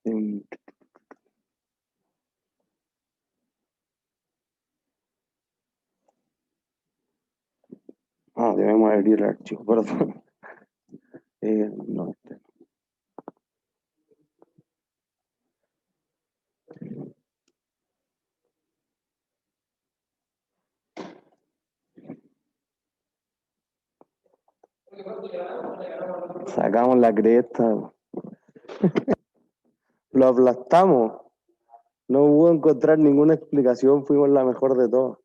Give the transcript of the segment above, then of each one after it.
Em, debemos abrir el archivo, perdón. No, sacamos la cresta, lo aplastamos. No hubo encontrar ninguna explicación, fuimos la mejor de todas.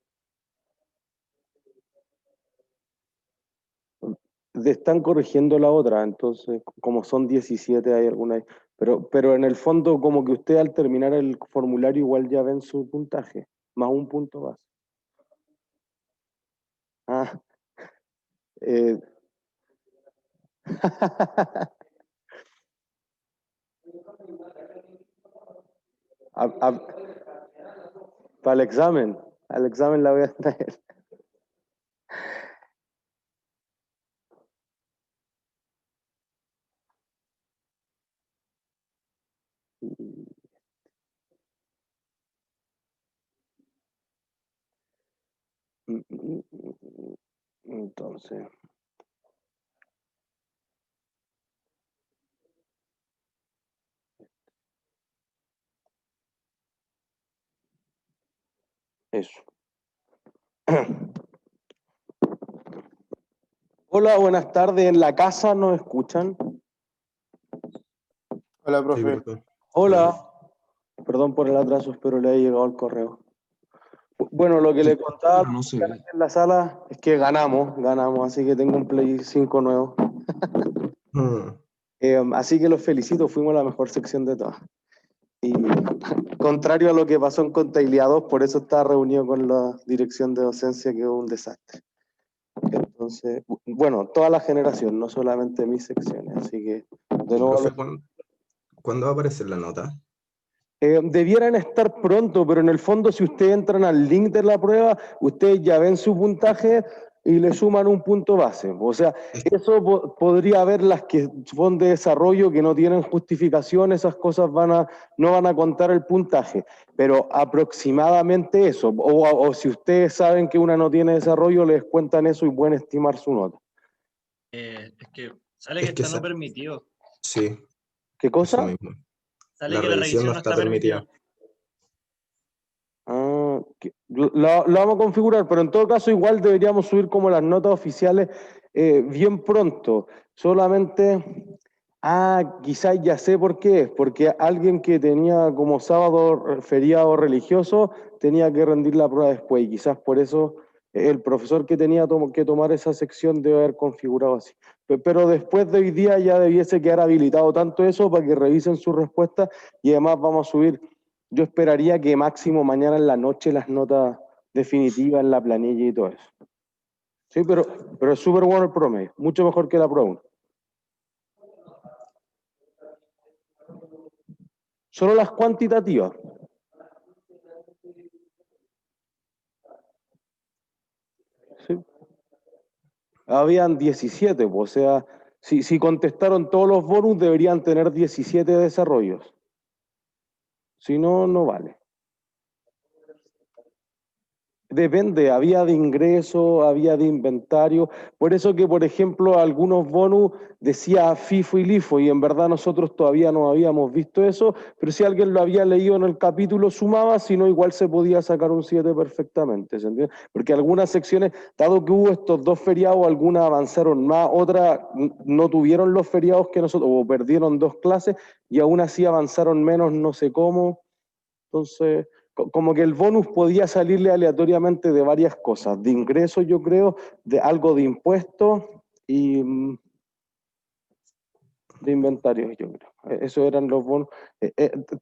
Están corrigiendo la otra, entonces, como son 17 hay alguna. Pero en el fondo, como que usted al terminar el formulario igual ya ven su puntaje, más un punto base. Ah, eh, a- a- para el examen, al examen la voy a traer. Entonces, eso. Hola, buenas tardes. ¿En la casa nos escuchan? Hola, Sí, profe. profe. Hola. Perdón por el atraso, espero le haya llegado el correo. Bueno, lo que le contaba Pero no se ve. en la sala es que ganamos, así que tengo un Play 5 nuevo. Así que los felicito, fuimos la mejor sección de todas. Y contrario a lo que pasó en Contabilidad 2, por eso estaba reunido con la dirección de docencia, que hubo un desastre. Entonces, bueno, toda la generación, no solamente mis secciones, así que de nuevo... Profe, ¿cuándo va a aparecer la nota? Debieran estar pronto, pero en el fondo si ustedes entran al link de la prueba, ustedes ya ven su puntaje y le suman un punto base. O sea, eso podría haber las que son de desarrollo, que no tienen justificación, esas cosas no van a contar el puntaje, pero aproximadamente eso. O si ustedes saben que una no tiene desarrollo, les cuentan eso y pueden estimar su nota. Es que sale que está no permitido. Sí. ¿Qué cosa? Eso mismo. Sale La que la revisión no está permitida. Lo vamos a configurar, pero en todo caso igual deberíamos subir como las notas oficiales bien pronto. Solamente, quizás ya sé por qué es, porque alguien que tenía como sábado feriado religioso tenía que rendir la prueba después, y quizás por eso el profesor que tenía que tomar esa sección debe haber configurado así. Pero después de hoy día ya debiese quedar habilitado tanto eso para que revisen sus respuestas, y además vamos a subir. Yo esperaría que máximo mañana en la noche las notas definitivas en la planilla y todo eso. Sí, pero es súper bueno el promedio, mucho mejor que la prueba 1. Solo las cuantitativas. Sí. Habían 17, o sea, si contestaron todos los bonus deberían tener 17 desarrollos. Si no, no vale. Depende, había de ingreso, había de inventario. Por eso que, por ejemplo, algunos bonus decía FIFO y LIFO, y en verdad nosotros todavía no habíamos visto eso, pero si alguien lo había leído en el capítulo sumaba, si no, igual se podía sacar un 7 perfectamente, ¿se entiende? Porque algunas secciones, dado que hubo estos 2 feriados, algunas avanzaron más, otras no tuvieron los feriados que nosotros, o perdieron 2 clases, y aún así avanzaron menos, no sé cómo. Entonces, como que el bonus podía salirle aleatoriamente de varias cosas, de ingresos yo creo, de algo de impuestos y de inventarios yo creo. Esos eran los bonus.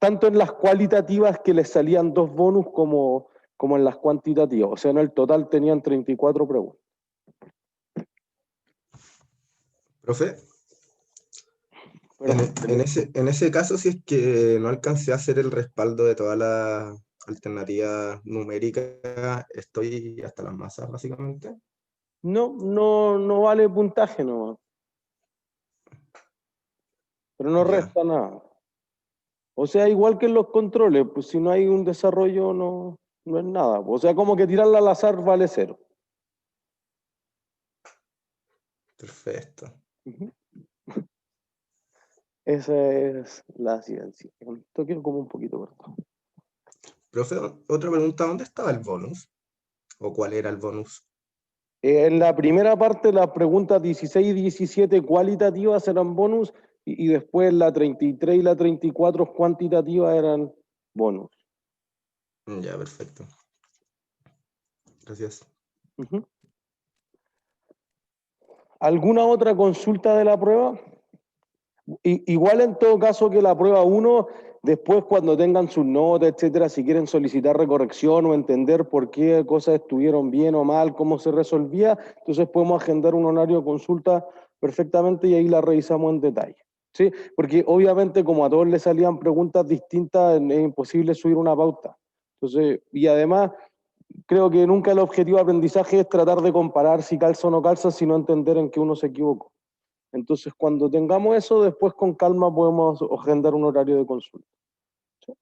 Tanto en las cualitativas que les salían 2 bonus como en las cuantitativas. O sea, en el total tenían 34 preguntas. Profe, en ese caso, si es que no alcancé a hacer el respaldo de todas las alternativas numéricas, estoy hasta las masas, básicamente. No vale puntaje nomás. Pero no Ya. resta nada. O sea, igual que en los controles, pues si no hay un desarrollo no es nada. O sea, como que tirarla al azar vale 0. Perfecto. Esa es la ciencia. Esto quedó como un poquito corto. Profe, otra pregunta, ¿dónde estaba el bonus? ¿O cuál era el bonus? En la primera parte, las preguntas 16 y 17 cualitativas eran bonus, y después la 33 y la 34 cuantitativas eran bonus. Ya, perfecto. Gracias. ¿Alguna otra consulta de la prueba? Igual en todo caso que la prueba 1, después cuando tengan sus notas, etcétera, si quieren solicitar recorrección o entender por qué cosas estuvieron bien o mal, cómo se resolvía, entonces podemos agendar un horario de consulta perfectamente y ahí la revisamos en detalle. ¿Sí? Porque obviamente como a todos les salían preguntas distintas, es imposible subir una pauta. Entonces, y además, creo que nunca el objetivo de aprendizaje es tratar de comparar si calza o no calza, sino entender en qué uno se equivocó. Entonces, cuando tengamos eso, después con calma podemos agendar un horario de consulta. ¿Sí?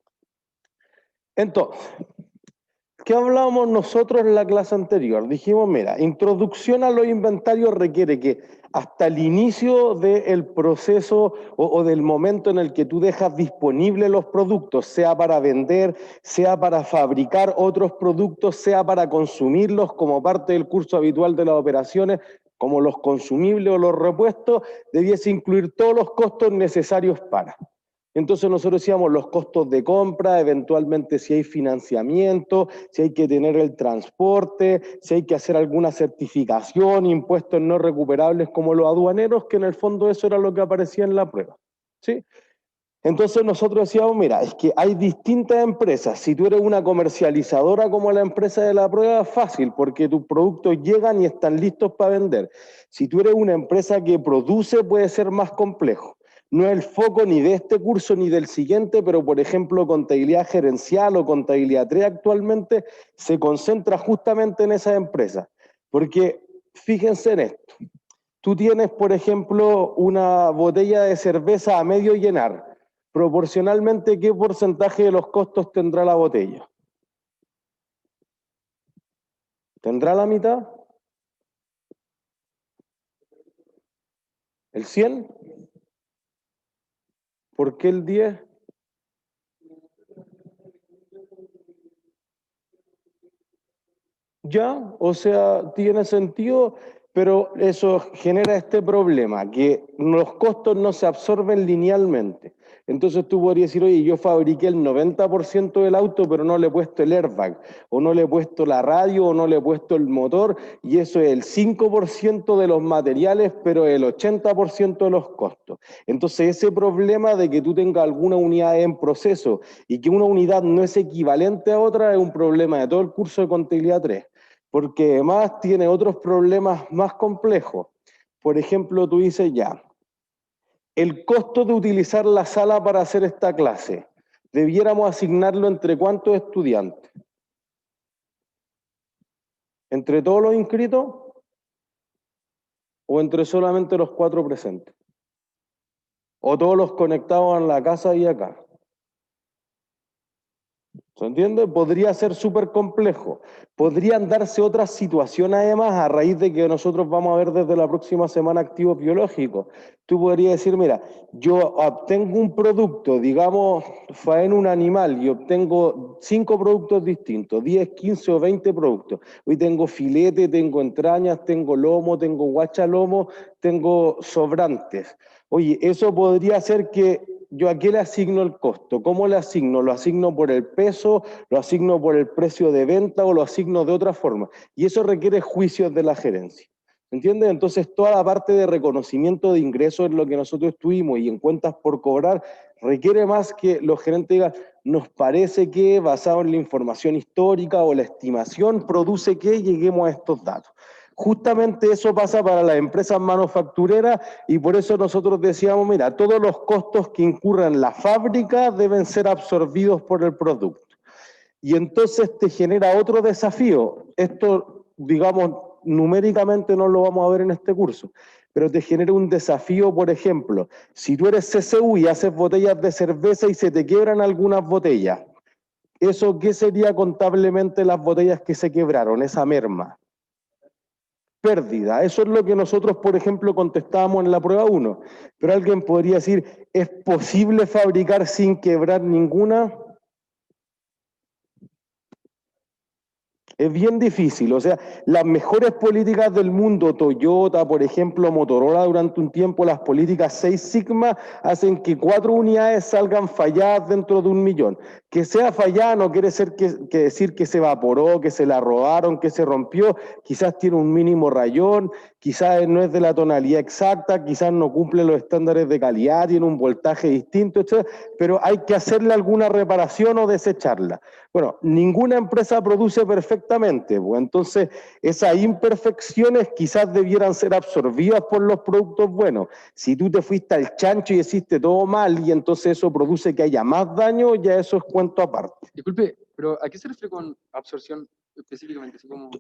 Entonces, ¿qué hablábamos nosotros en la clase anterior? Dijimos, mira, introducción a los inventarios requiere que hasta el inicio del proceso o del momento en el que tú dejas disponibles los productos, sea para vender, sea para fabricar otros productos, sea para consumirlos como parte del curso habitual de las operaciones, como los consumibles o los repuestos, debiese incluir todos los costos necesarios para. Entonces nosotros decíamos los costos de compra, eventualmente si hay financiamiento, si hay que tener el transporte, si hay que hacer alguna certificación, impuestos no recuperables como los aduaneros, que en el fondo eso era lo que aparecía en la prueba. ¿Sí? Entonces nosotros decíamos, mira, es que hay distintas empresas. Si tú eres una comercializadora como la empresa de la prueba, es fácil, porque tus productos llegan y están listos para vender. Si tú eres una empresa que produce, puede ser más complejo. No es el foco ni de este curso ni del siguiente, pero por ejemplo, contabilidad gerencial o contabilidad 3 actualmente se concentra justamente en esas empresas. Porque fíjense en esto. Tú tienes, por ejemplo, una botella de cerveza a medio llenar. Proporcionalmente, ¿qué porcentaje de los costos tendrá la botella? ¿Tendrá la mitad? ¿El 100? ¿Por qué el 10? Ya, o sea, tiene sentido, pero eso genera este problema, que los costos no se absorben linealmente. Entonces tú podrías decir, oye, yo fabriqué el 90% del auto, pero no le he puesto el airbag, o no le he puesto la radio, o no le he puesto el motor, y eso es el 5% de los materiales, pero el 80% de los costos. Entonces ese problema de que tú tengas alguna unidad en proceso y que una unidad no es equivalente a otra es un problema de todo el curso de contabilidad 3. Porque además tiene otros problemas más complejos. Por ejemplo, tú dices ya, el costo de utilizar la sala para hacer esta clase, ¿debiéramos asignarlo entre cuántos estudiantes? ¿Entre todos los inscritos? ¿O entre solamente los 4 presentes? ¿O todos los conectados en la casa y acá? ¿Se entiende? Podría ser súper complejo. Podrían darse otras situaciones además a raíz de que nosotros vamos a ver desde la próxima semana activos biológicos. Tú podrías decir, mira, yo obtengo un producto, digamos, faeno un animal y obtengo 5 productos distintos, 10, 15 o 20 productos. Hoy tengo filete, tengo entrañas, tengo lomo, tengo guachalomo, tengo sobrantes. Oye, eso podría ser que ¿yo a qué le asigno el costo? ¿Cómo le asigno? ¿Lo asigno por el peso? ¿Lo asigno por el precio de venta? ¿O lo asigno de otra forma? Y eso requiere juicios de la gerencia. ¿Entiendes? Entonces toda la parte de reconocimiento de ingresos en lo que nosotros estuvimos y en cuentas por cobrar requiere más que los gerentes digan, nos parece que basado en la información histórica o la estimación produce que lleguemos a estos datos. Justamente eso pasa para las empresas manufactureras y por eso nosotros decíamos, mira, todos los costos que incurran en la fábrica deben ser absorbidos por el producto. Y entonces te genera otro desafío. Esto, digamos, numéricamente no lo vamos a ver en este curso, pero te genera un desafío, por ejemplo, si tú eres CCU y haces botellas de cerveza y se te quiebran algunas botellas, ¿eso qué sería contablemente las botellas que se quebraron, esa merma? Pérdida. Eso es lo que nosotros, por ejemplo, contestábamos en la prueba 1. Pero alguien podría decir, ¿es posible fabricar sin quebrar ninguna? Es bien difícil, o sea, las mejores políticas del mundo, Toyota, por ejemplo, Motorola durante un tiempo, las políticas 6 Sigma hacen que 4 unidades salgan falladas dentro de 1.000.000. Que sea fallada no quiere decir que se evaporó, que se la robaron, que se rompió, quizás tiene un mínimo rayón, quizás no es de la tonalidad exacta, quizás no cumple los estándares de calidad, tiene un voltaje distinto, etc. Pero hay que hacerle alguna reparación o desecharla. Bueno, ninguna empresa produce perfectamente, pues entonces esas imperfecciones quizás debieran ser absorbidas por los productos buenos. Si tú te fuiste al chancho y hiciste todo mal y entonces eso produce que haya más daño, ya eso es cuento aparte. Disculpe, pero ¿a qué se refiere con absorción específicamente? Así como...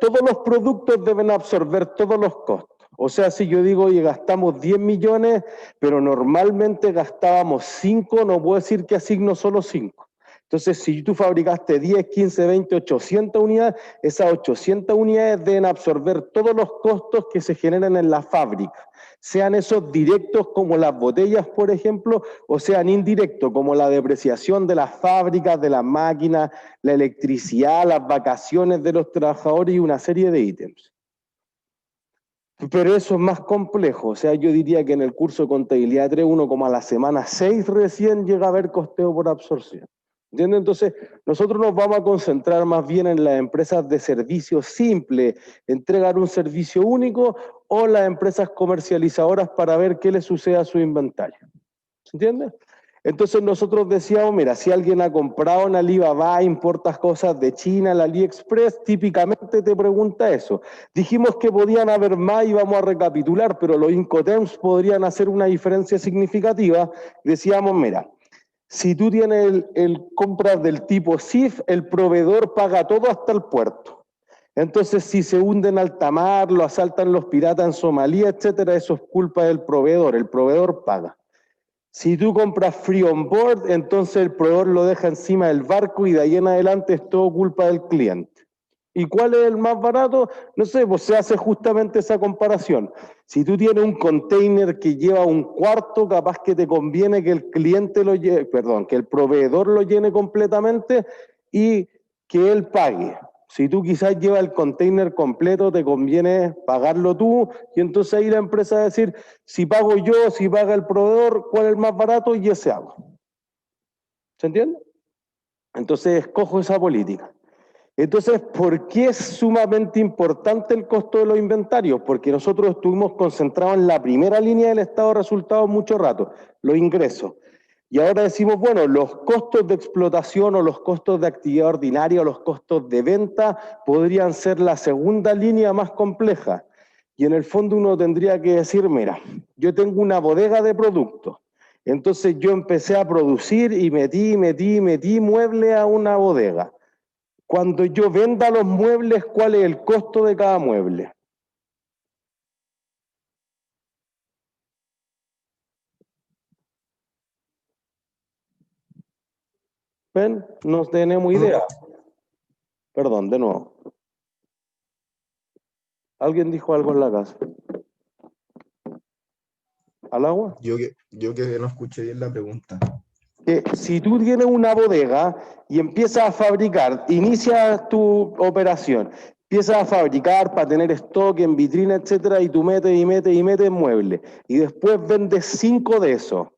Todos los productos deben absorber todos los costos. O sea, si yo digo, oye, gastamos 10 millones, pero normalmente gastábamos 5, no puedo decir que asigno solo 5. Entonces, si tú fabricaste 10, 15, 20, 800 unidades, esas 800 unidades deben absorber todos los costos que se generan en la fábrica, sean esos directos como las botellas, por ejemplo, o sean indirectos como la depreciación de las fábricas, de las máquinas, la electricidad, las vacaciones de los trabajadores y una serie de ítems. Pero eso es más complejo, o sea, yo diría que en el curso de contabilidad 3, uno como a la semana 6 recién llega a ver costeo por absorción. ¿Entiendes? Entonces, nosotros nos vamos a concentrar más bien en las empresas de servicio simple, entregar un servicio único, o las empresas comercializadoras para ver qué le sucede a su inventario. ¿Se entiende? Entonces nosotros decíamos, mira, si alguien ha comprado en Alibaba, importas cosas de China, el AliExpress, típicamente te pregunta eso. Dijimos que podían haber más y vamos a recapitular, pero los Incoterms podrían hacer una diferencia significativa. Decíamos, mira, si tú tienes compras del tipo CIF, el proveedor paga todo hasta el puerto. Entonces, si se hunde en alta mar, lo asaltan los piratas en Somalia, etcétera, eso es culpa del proveedor. El proveedor paga. Si tú compras free on board, entonces el proveedor lo deja encima del barco y de ahí en adelante es todo culpa del cliente. ¿Y cuál es el más barato? No sé, pues se hace justamente esa comparación. Si tú tienes un container que lleva un cuarto, capaz que te conviene que el cliente lo lleve, perdón, que el proveedor lo llene completamente y que él pague. Si tú quizás llevas el container completo, te conviene pagarlo tú, y entonces ahí la empresa va a decir, si pago yo, si paga el proveedor, ¿cuál es el más barato? Y ese hago. ¿Se entiende? Entonces escojo esa política. Entonces, ¿por qué es sumamente importante el costo de los inventarios? Porque nosotros estuvimos concentrados en la primera línea del estado de resultados mucho rato, los ingresos. Y ahora decimos, bueno, los costos de explotación o los costos de actividad ordinaria o los costos de venta podrían ser la segunda línea más compleja. Y en el fondo uno tendría que decir, mira, yo tengo una bodega de productos. Entonces yo empecé a producir y metí muebles a una bodega. Cuando yo venda los muebles, ¿cuál es el costo de cada mueble? ¿Ven? No tenemos idea. Perdón, de nuevo. ¿Alguien dijo algo en la casa? ¿Al agua? Yo que no escuché bien la pregunta. Si tú tienes una bodega y empiezas a fabricar, inicias tu operación, empiezas a fabricar para tener stock en vitrina, etcétera, y tú metes muebles, y después vendes 5 de esos.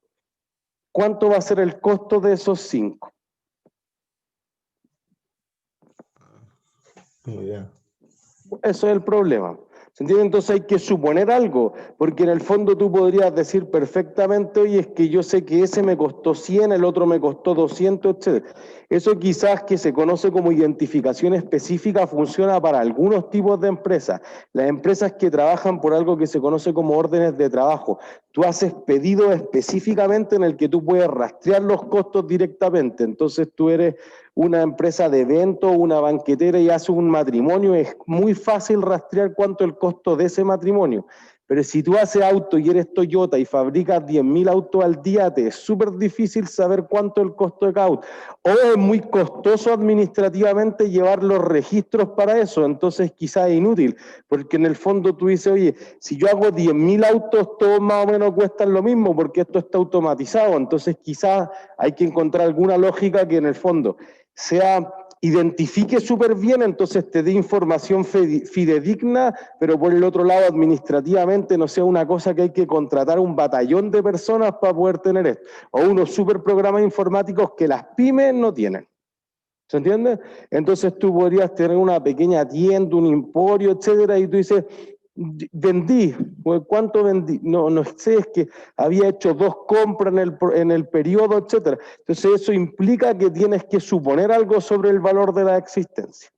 ¿Cuánto va a ser el costo de esos 5? Muy bien. Eso es el problema. ¿Se entiende? Entonces hay que suponer algo, porque en el fondo tú podrías decir perfectamente, oye, es que yo sé que ese me costó 100, el otro me costó 200, etc. Eso quizás que se conoce como identificación específica funciona para algunos tipos de empresas. Las empresas que trabajan por algo que se conoce como órdenes de trabajo. Tú haces pedidos específicamente en el que tú puedes rastrear los costos directamente. Entonces tú eres una empresa de eventos, una banquetera y haces un matrimonio, es muy fácil rastrear cuánto es el costo de ese matrimonio. Pero si tú haces auto y eres Toyota y fabricas 10.000 autos al día, te es súper difícil saber cuánto es el costo de cada auto. O es muy costoso administrativamente llevar los registros para eso, entonces quizás es inútil, porque en el fondo tú dices, oye, si yo hago 10.000 autos, todos más o menos cuestan lo mismo, porque esto está automatizado, entonces quizás hay que encontrar alguna lógica que en el fondo identifique súper bien, entonces te dé información fidedigna, pero por el otro lado administrativamente no sea una cosa que hay que contratar un batallón de personas para poder tener esto, o unos súper programas informáticos que las pymes no tienen. ¿Se entiende? Entonces tú podrías tener una pequeña tienda, un emporio, etcétera, y tú dices, vendí, ¿cuánto vendí? No sé, es que había hecho 2 compras en el periodo, etcétera. Entonces eso implica que tienes que suponer algo sobre el valor de la existencia.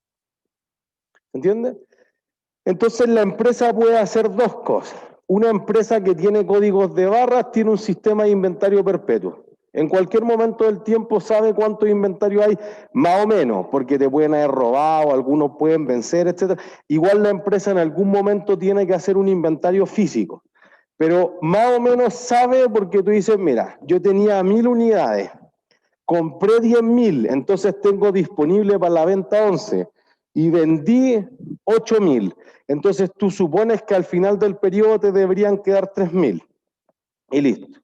¿Entiendes? Entonces la empresa puede hacer 2 cosas. Una empresa que tiene códigos de barras tiene un sistema de inventario perpetuo. En cualquier momento del tiempo sabe cuánto inventario hay, más o menos, porque te pueden haber robado, algunos pueden vencer, etc. Igual la empresa en algún momento tiene que hacer un inventario físico, pero más o menos sabe porque tú dices, mira, yo tenía 1.000 unidades, compré 10.000, entonces tengo disponible para la venta 11 y vendí 8.000. Entonces tú supones que al final del periodo te deberían quedar 3.000 y listo.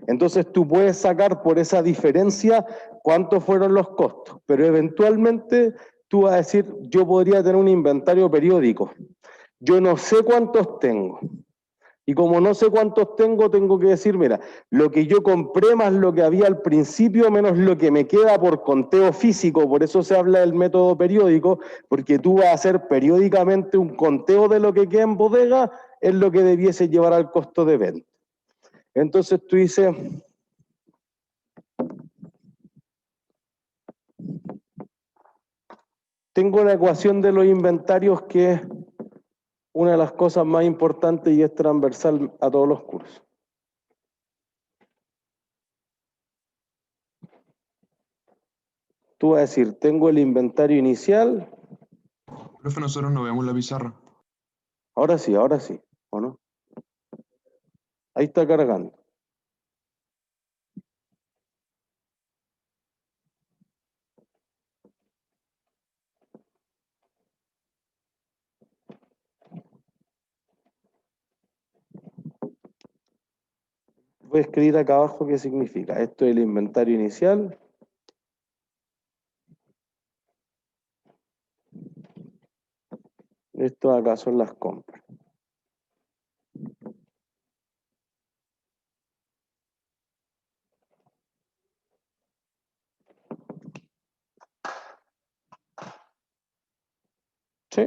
Entonces tú puedes sacar por esa diferencia cuántos fueron los costos, pero eventualmente tú vas a decir, yo podría tener un inventario periódico. Yo no sé cuántos tengo. Y como no sé cuántos tengo, tengo que decir, mira, lo que yo compré más lo que había al principio, menos lo que me queda por conteo físico, por eso se habla del método periódico, porque tú vas a hacer periódicamente un conteo de lo que queda en bodega, es lo que debiese llevar al costo de venta. Entonces tú dices, tengo la ecuación de los inventarios que es una de las cosas más importantes y es transversal a todos los cursos. Tú vas a decir, tengo el inventario inicial. Profe, nosotros no vemos la pizarra. Ahora sí, ¿o no? Ahí está cargando. Voy a escribir acá abajo qué significa. Esto es el inventario inicial. Esto acá son las compras. ¿Sí?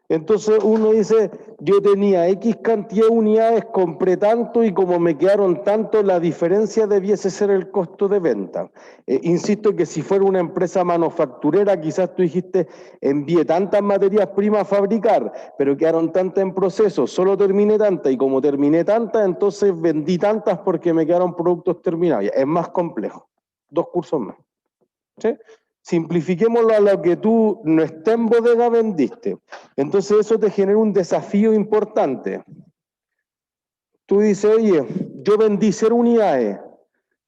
Entonces uno dice, yo tenía X cantidad de unidades, compré tanto y como me quedaron tanto, la diferencia debiese ser el costo de venta. Insisto que si fuera una empresa manufacturera, quizás tú dijiste, envié tantas materias primas a fabricar, pero quedaron tantas en proceso, solo terminé tantas y como terminé tantas, entonces vendí tantas porque me quedaron productos terminados. Es más complejo. 2 cursos más. ¿Sí? Simplifiquémoslo a lo que tú no esté en bodega vendiste. Entonces eso te genera un desafío importante. Tú dices, oye, yo vendí 0 unidades,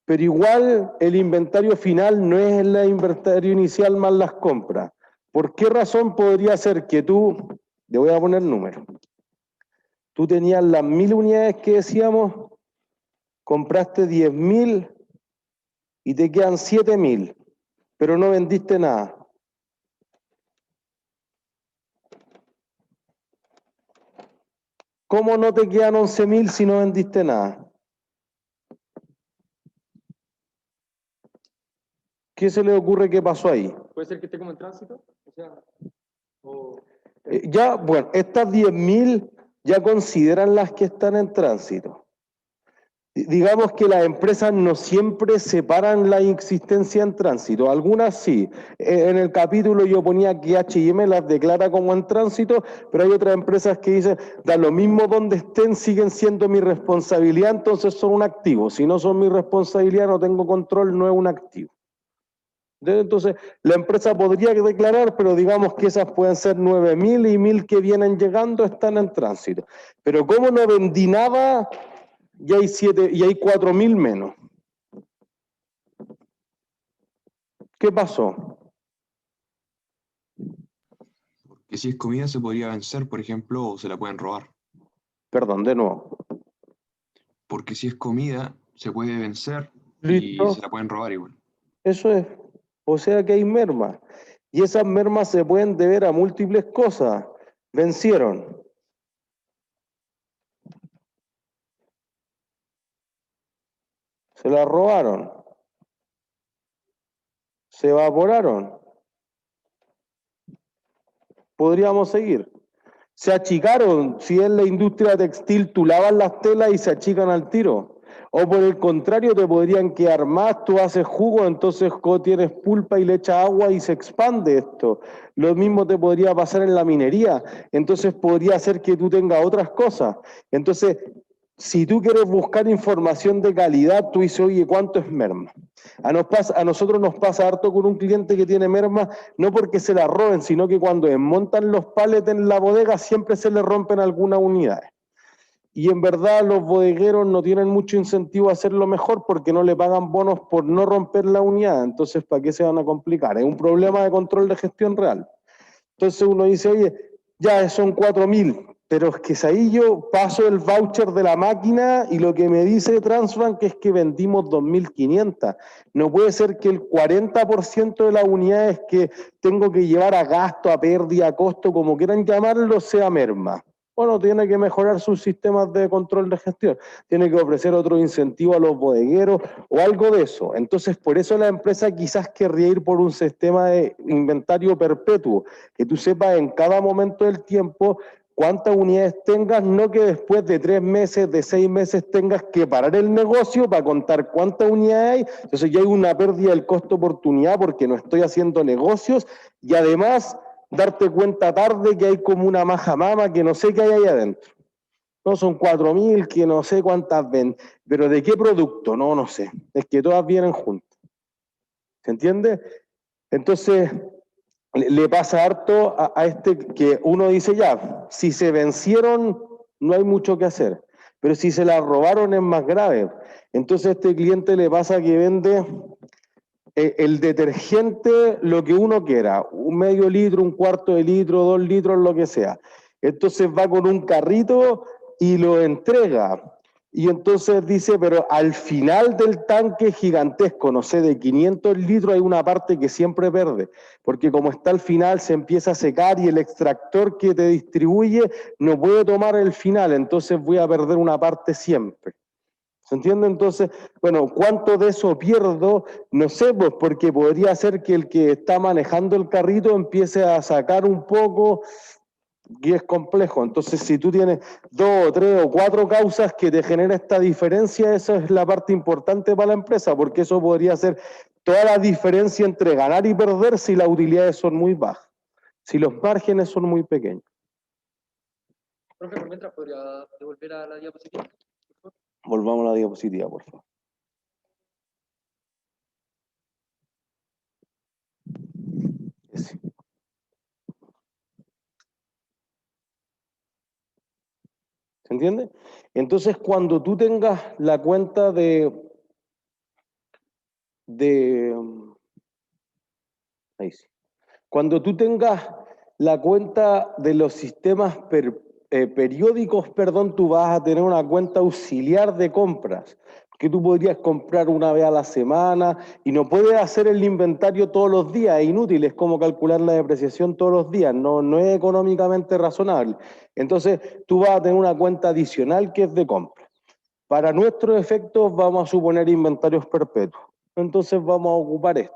pero igual el inventario final no es el inventario inicial más las compras. ¿Por qué razón podría ser que tú, le voy a poner números, tú tenías las 1.000 unidades que decíamos, compraste 10.000 y te quedan 7.000, pero no vendiste nada? ¿Cómo no te quedan 11.000 si no vendiste nada? ¿Qué se le ocurre que pasó ahí? ¿Puede ser que esté como en tránsito? O sea, Ya, bueno, estas 10.000 ya consideran las que están en tránsito. Digamos que las empresas no siempre separan la existencia en tránsito, algunas sí. En el capítulo yo ponía que H&M las declara como en tránsito, pero hay otras empresas que dicen, da lo mismo donde estén, siguen siendo mi responsabilidad, entonces son un activo. Si no son mi responsabilidad, no tengo control, no es un activo. Entonces, la empresa podría declarar, pero digamos que esas pueden ser 9.000 y 1.000 que vienen llegando están en tránsito. Pero como no vendí nada, ya hay 4.000 menos. ¿Qué pasó? Que si es comida se podría vencer, por ejemplo, o se la pueden robar. Perdón, de nuevo. Porque si es comida, se puede vencer y ¿Listo? se la pueden robar igual. Eso es. O sea que hay mermas. Y esas mermas se pueden deber a múltiples cosas. Vencieron. Se la robaron. Se evaporaron. Podríamos seguir. Se achicaron. Si es la industria textil, tú lavas las telas y se achican al tiro. O por el contrario, te podrían quedar más, tú haces jugo, entonces tienes pulpa y le echas agua y se expande esto. Lo mismo te podría pasar en la minería. Entonces podría ser que tú tengas otras cosas. Entonces, si tú quieres buscar información de calidad, tú dices, oye, ¿cuánto es merma? A nosotros nos pasa harto con un cliente que tiene merma, no porque se la roben, sino que cuando desmontan los palets en la bodega siempre se le rompen algunas unidades. Y en verdad los bodegueros no tienen mucho incentivo a hacerlo mejor porque no le pagan bonos por no romper la unidad. Entonces, ¿para qué se van a complicar? Es un problema de control de gestión real. Entonces uno dice, oye, ya son 4.000, pero es que ahí yo paso el voucher de la máquina y lo que me dice Transbank es que vendimos 2.500. No puede ser que el 40% de las unidades que tengo que llevar a gasto, a pérdida, a costo, como quieran llamarlo, sea merma. Bueno, tiene que mejorar sus sistemas de control de gestión, tiene que ofrecer otro incentivo a los bodegueros o algo de eso. Entonces, por eso la empresa quizás querría ir por un sistema de inventario perpetuo, que tú sepas en cada momento del tiempo cuántas unidades tengas, no que después de 3 meses, de 6 meses tengas que parar el negocio para contar cuántas unidades hay. Entonces ya hay una pérdida del costo oportunidad porque no estoy haciendo negocios y además darte cuenta tarde que hay como una maja mama que no sé qué hay ahí adentro. No, son 4.000 que no sé cuántas ven, pero ¿de qué producto? No, no sé. Es que todas vienen juntas. ¿Se entiende? Entonces, le pasa harto a este que uno dice ya, si se vencieron no hay mucho que hacer, pero si se la robaron es más grave. Entonces a este cliente le pasa que vende el detergente, lo que uno quiera, un medio litro, un cuarto de litro, 2 litros, lo que sea. Entonces va con un carrito y lo entrega. Y entonces dice, pero al final del tanque gigantesco, no sé, de 500 litros, hay una parte que siempre pierde, porque como está al final se empieza a secar y el extractor que te distribuye no puede tomar el final, entonces voy a perder una parte siempre. ¿Se entiende? Entonces, bueno, ¿cuánto de eso pierdo? No sé, pues porque podría ser que el que está manejando el carrito empiece a sacar un poco y es complejo. Entonces, si tú tienes 2 o 3 o 4 causas que te genera esta diferencia, esa es la parte importante para la empresa, porque eso podría ser toda la diferencia entre ganar y perder si las utilidades son muy bajas, si los márgenes son muy pequeños. Profe, por mientras, ¿podría devolver a la diapositiva? Volvamos a la diapositiva, por favor. Sí. ¿Se entiende? Entonces, cuando tú tengas la cuenta ahí sí. Cuando tú tengas la cuenta de los sistemas periódicos, perdón, tú vas a tener una cuenta auxiliar de compras, que tú podrías comprar una vez a la semana y no puedes hacer el inventario todos los días, es inútil, es como calcular la depreciación todos los días, no es económicamente razonable. Entonces, tú vas a tener una cuenta adicional que es de compra. Para nuestros efectos vamos a suponer inventarios perpetuos. Entonces vamos a ocupar esto.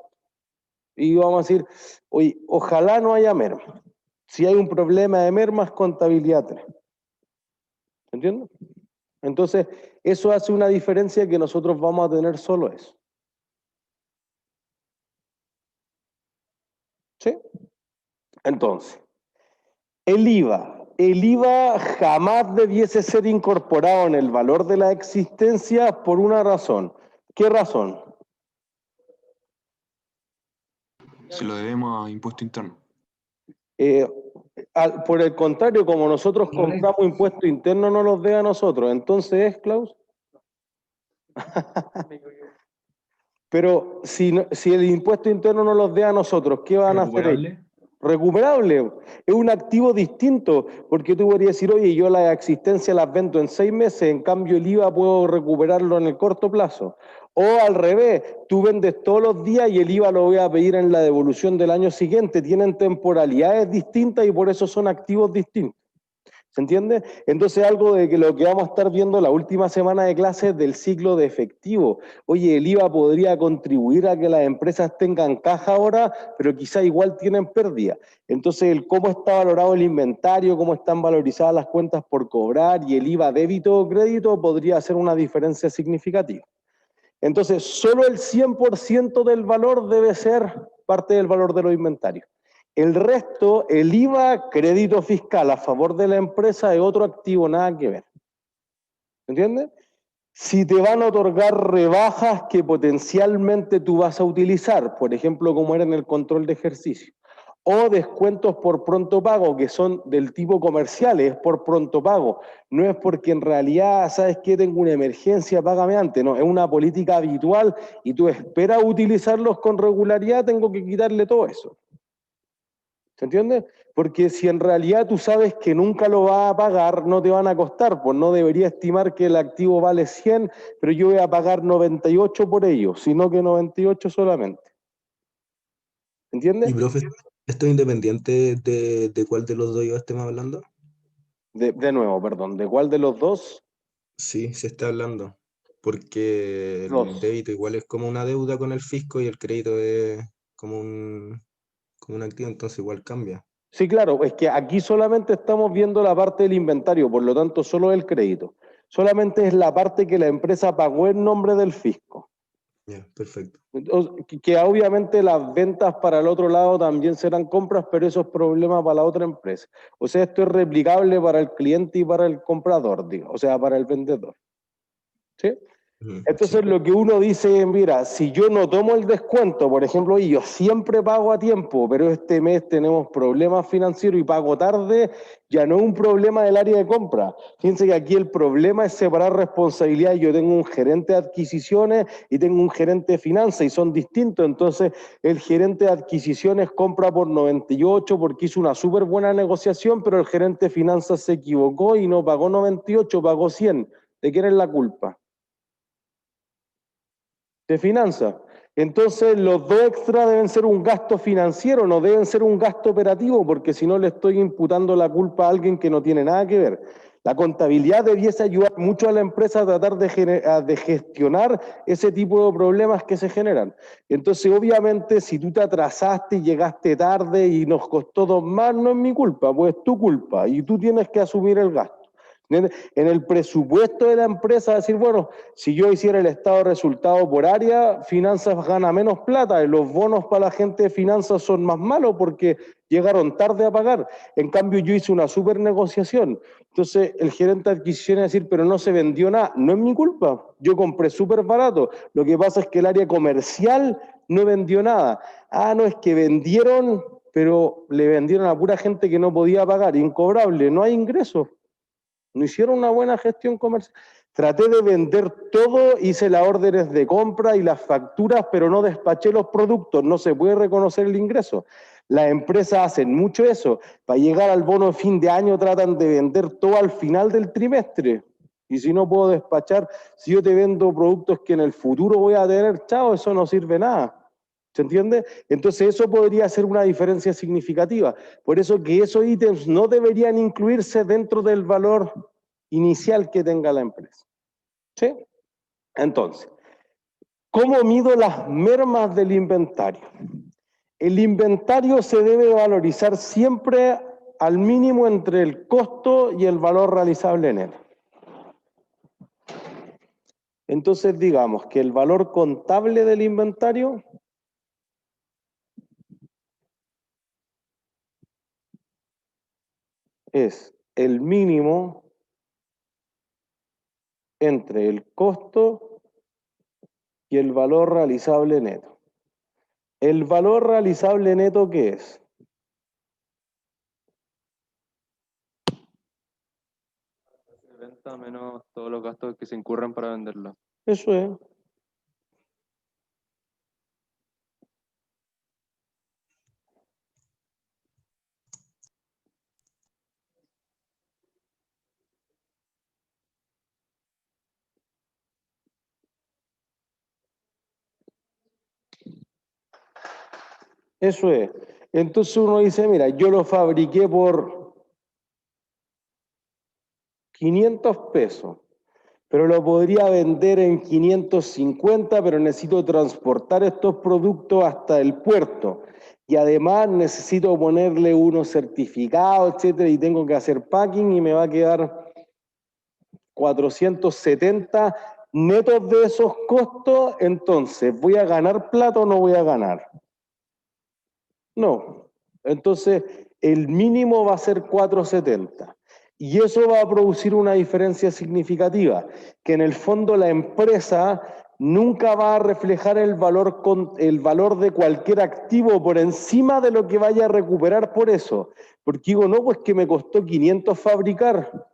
Y vamos a decir, oye, ojalá no haya merma. Si hay un problema de merma, es contabilidad 3. ¿Entiendes? Entonces, eso hace una diferencia que nosotros vamos a tener solo eso. ¿Sí? Entonces, el IVA jamás debiese ser incorporado en el valor de la existencia por una razón. ¿Qué razón? Se lo debemos a impuesto interno. Por el contrario, como nosotros No le- compramos impuestos internos, no los debe a nosotros. Entonces, Klaus. Pero si el impuesto interno no los debe a nosotros, ¿qué van a hacer ellos? ¿Recuperable? Recuperable. Es un activo distinto, porque tú podrías decir, oye, yo la existencia las vendo en 6 meses, en cambio el IVA puedo recuperarlo en el corto plazo. O al revés, tú vendes todos los días y el IVA lo voy a pedir en la devolución del año siguiente. Tienen temporalidades distintas y por eso son activos distintos. ¿Se entiende? Entonces algo de que lo que vamos a estar viendo la última semana de clases del ciclo de efectivo. Oye, el IVA podría contribuir a que las empresas tengan caja ahora, pero quizá igual tienen pérdida. Entonces el cómo está valorado el inventario, cómo están valorizadas las cuentas por cobrar y el IVA débito o crédito podría hacer una diferencia significativa. Entonces solo el 100% del valor debe ser parte del valor de los inventarios. El resto, el IVA, crédito fiscal a favor de la empresa, es otro activo, nada que ver. ¿Entiendes? Si te van a otorgar rebajas que potencialmente tú vas a utilizar, por ejemplo, como era en el control de ejercicio, o descuentos por pronto pago, que son del tipo comercial, es por pronto pago. No es porque en realidad, ¿sabes qué? Tengo una emergencia, págame antes. No, es una política habitual y tú esperas utilizarlos con regularidad, tengo que quitarle todo eso. ¿Se entiende? Porque si en realidad tú sabes que nunca lo vas a pagar, no te van a costar, pues no debería estimar que el activo vale 100, pero yo voy a pagar 98 por ello, sino que 98 solamente. ¿Entiendes? Y profe, ¿esto es independiente de cuál de los dos IVA estemos hablando? De nuevo, perdón, ¿de cuál de los dos? Sí, se está hablando. Porque el Dos. débito igual es como una deuda con el fisco y el crédito es como un activo, entonces igual cambia. Sí, claro, es que aquí solamente estamos viendo la parte del inventario, por lo tanto solo el crédito. Solamente es la parte que la empresa pagó en nombre del fisco. Ya, perfecto. Que obviamente las ventas para el otro lado también serán compras, pero eso es problema para la otra empresa. O sea, esto es replicable para el cliente y para el comprador, digo, o sea, para el vendedor. ¿Sí? Entonces Sí. lo que uno dice, mira, si yo no tomo el descuento, por ejemplo, y yo siempre pago a tiempo, pero este mes tenemos problemas financieros y pago tarde, ya no es un problema del área de compra. Fíjense que aquí el problema es separar responsabilidades. Yo tengo un gerente de adquisiciones y tengo un gerente de finanzas y son distintos. Entonces el gerente de adquisiciones compra por 98 porque hizo una súper buena negociación, pero el gerente de finanzas se equivocó y no pagó 98, pagó 100. ¿De quién es la culpa? De finanzas. Entonces, los dos extras deben ser un gasto financiero, no deben ser un gasto operativo, porque si no le estoy imputando la culpa a alguien que no tiene nada que ver. La contabilidad debiese ayudar mucho a la empresa a tratar de gestionar ese tipo de problemas que se generan. Entonces, obviamente, si tú te atrasaste y llegaste tarde y nos costó 2 más, no es mi culpa, pues es tu culpa y tú tienes que asumir el gasto. En el presupuesto de la empresa, decir, bueno, si yo hiciera el estado de resultado por área, finanzas gana menos plata y los bonos para la gente de finanzas son más malos porque llegaron tarde a pagar. En cambio, yo hice una super negociación. Entonces, el gerente de adquisiciones decir, pero no se vendió nada. No es mi culpa. Yo compré súper barato. Lo que pasa es que el área comercial no vendió nada. Ah, no, es que vendieron, pero le vendieron a pura gente que no podía pagar. Incobrable, no hay ingresos. No hicieron una buena gestión comercial. Traté de vender todo, hice las órdenes de compra y las facturas, pero no despaché los productos, no se puede reconocer el ingreso. Las empresas hacen mucho eso. Para llegar al bono de fin de año tratan de vender todo al final del trimestre. Y si no puedo despachar, si yo te vendo productos que en el futuro voy a tener, chao, eso no sirve nada. ¿Se entiende? Entonces eso podría ser una diferencia significativa. Por eso que esos ítems no deberían incluirse dentro del valor inicial que tenga la empresa. ¿Sí? Entonces, ¿cómo mido las mermas del inventario? El inventario se debe valorizar siempre al mínimo entre el costo y el valor realizable neto. Entonces digamos que el valor contable del inventario es el mínimo entre el costo y el valor realizable neto. ¿El valor realizable neto qué es? Venta menos todos los gastos que se incurren para venderla. Eso es. Eso es. Entonces uno dice, mira, yo lo fabriqué por 500 pesos, pero lo podría vender en 550, pero necesito transportar estos productos hasta el puerto. Y además necesito ponerle unos certificados, etcétera, y tengo que hacer packing y me va a quedar 470 netos de esos costos. Entonces, ¿voy a ganar plata o no voy a ganar? No. Entonces, el mínimo va a ser 470. Y eso va a producir una diferencia significativa, que en el fondo la empresa nunca va a reflejar el valor de cualquier activo por encima de lo que vaya a recuperar por eso. Porque digo, no, pues que me costó 500 fabricar.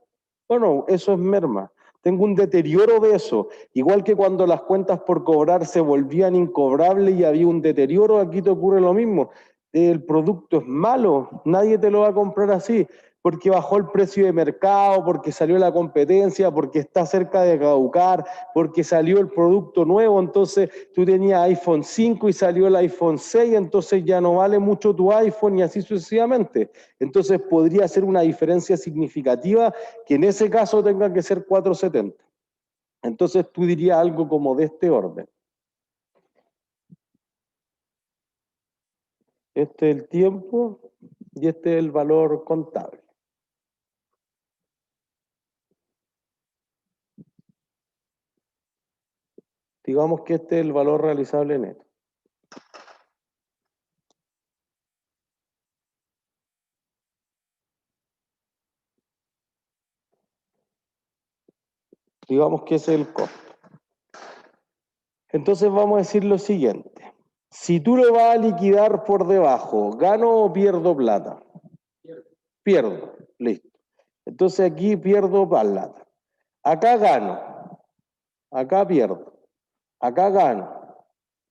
Bueno, eso es merma. Tengo un deterioro de eso. Igual que cuando las cuentas por cobrar se volvían incobrables y había un deterioro, aquí te ocurre lo mismo. El producto es malo, nadie te lo va a comprar así, porque bajó el precio de mercado, porque salió la competencia, porque está cerca de caducar, porque salió el producto nuevo, entonces tú tenías iPhone 5 y salió el iPhone 6, entonces ya no vale mucho tu iPhone y así sucesivamente. Entonces podría ser una diferencia significativa que en ese caso tenga que ser 470. Entonces tú dirías algo como de este orden. Este es el tiempo y este es el valor contable. Digamos que este es el valor realizable neto. Digamos que ese es el costo. Entonces vamos a decir lo siguiente. Si tú lo vas a liquidar por debajo, ¿gano o pierdo plata? Pierdo. Listo. Entonces aquí pierdo plata. Acá gano. Acá pierdo. Acá gano.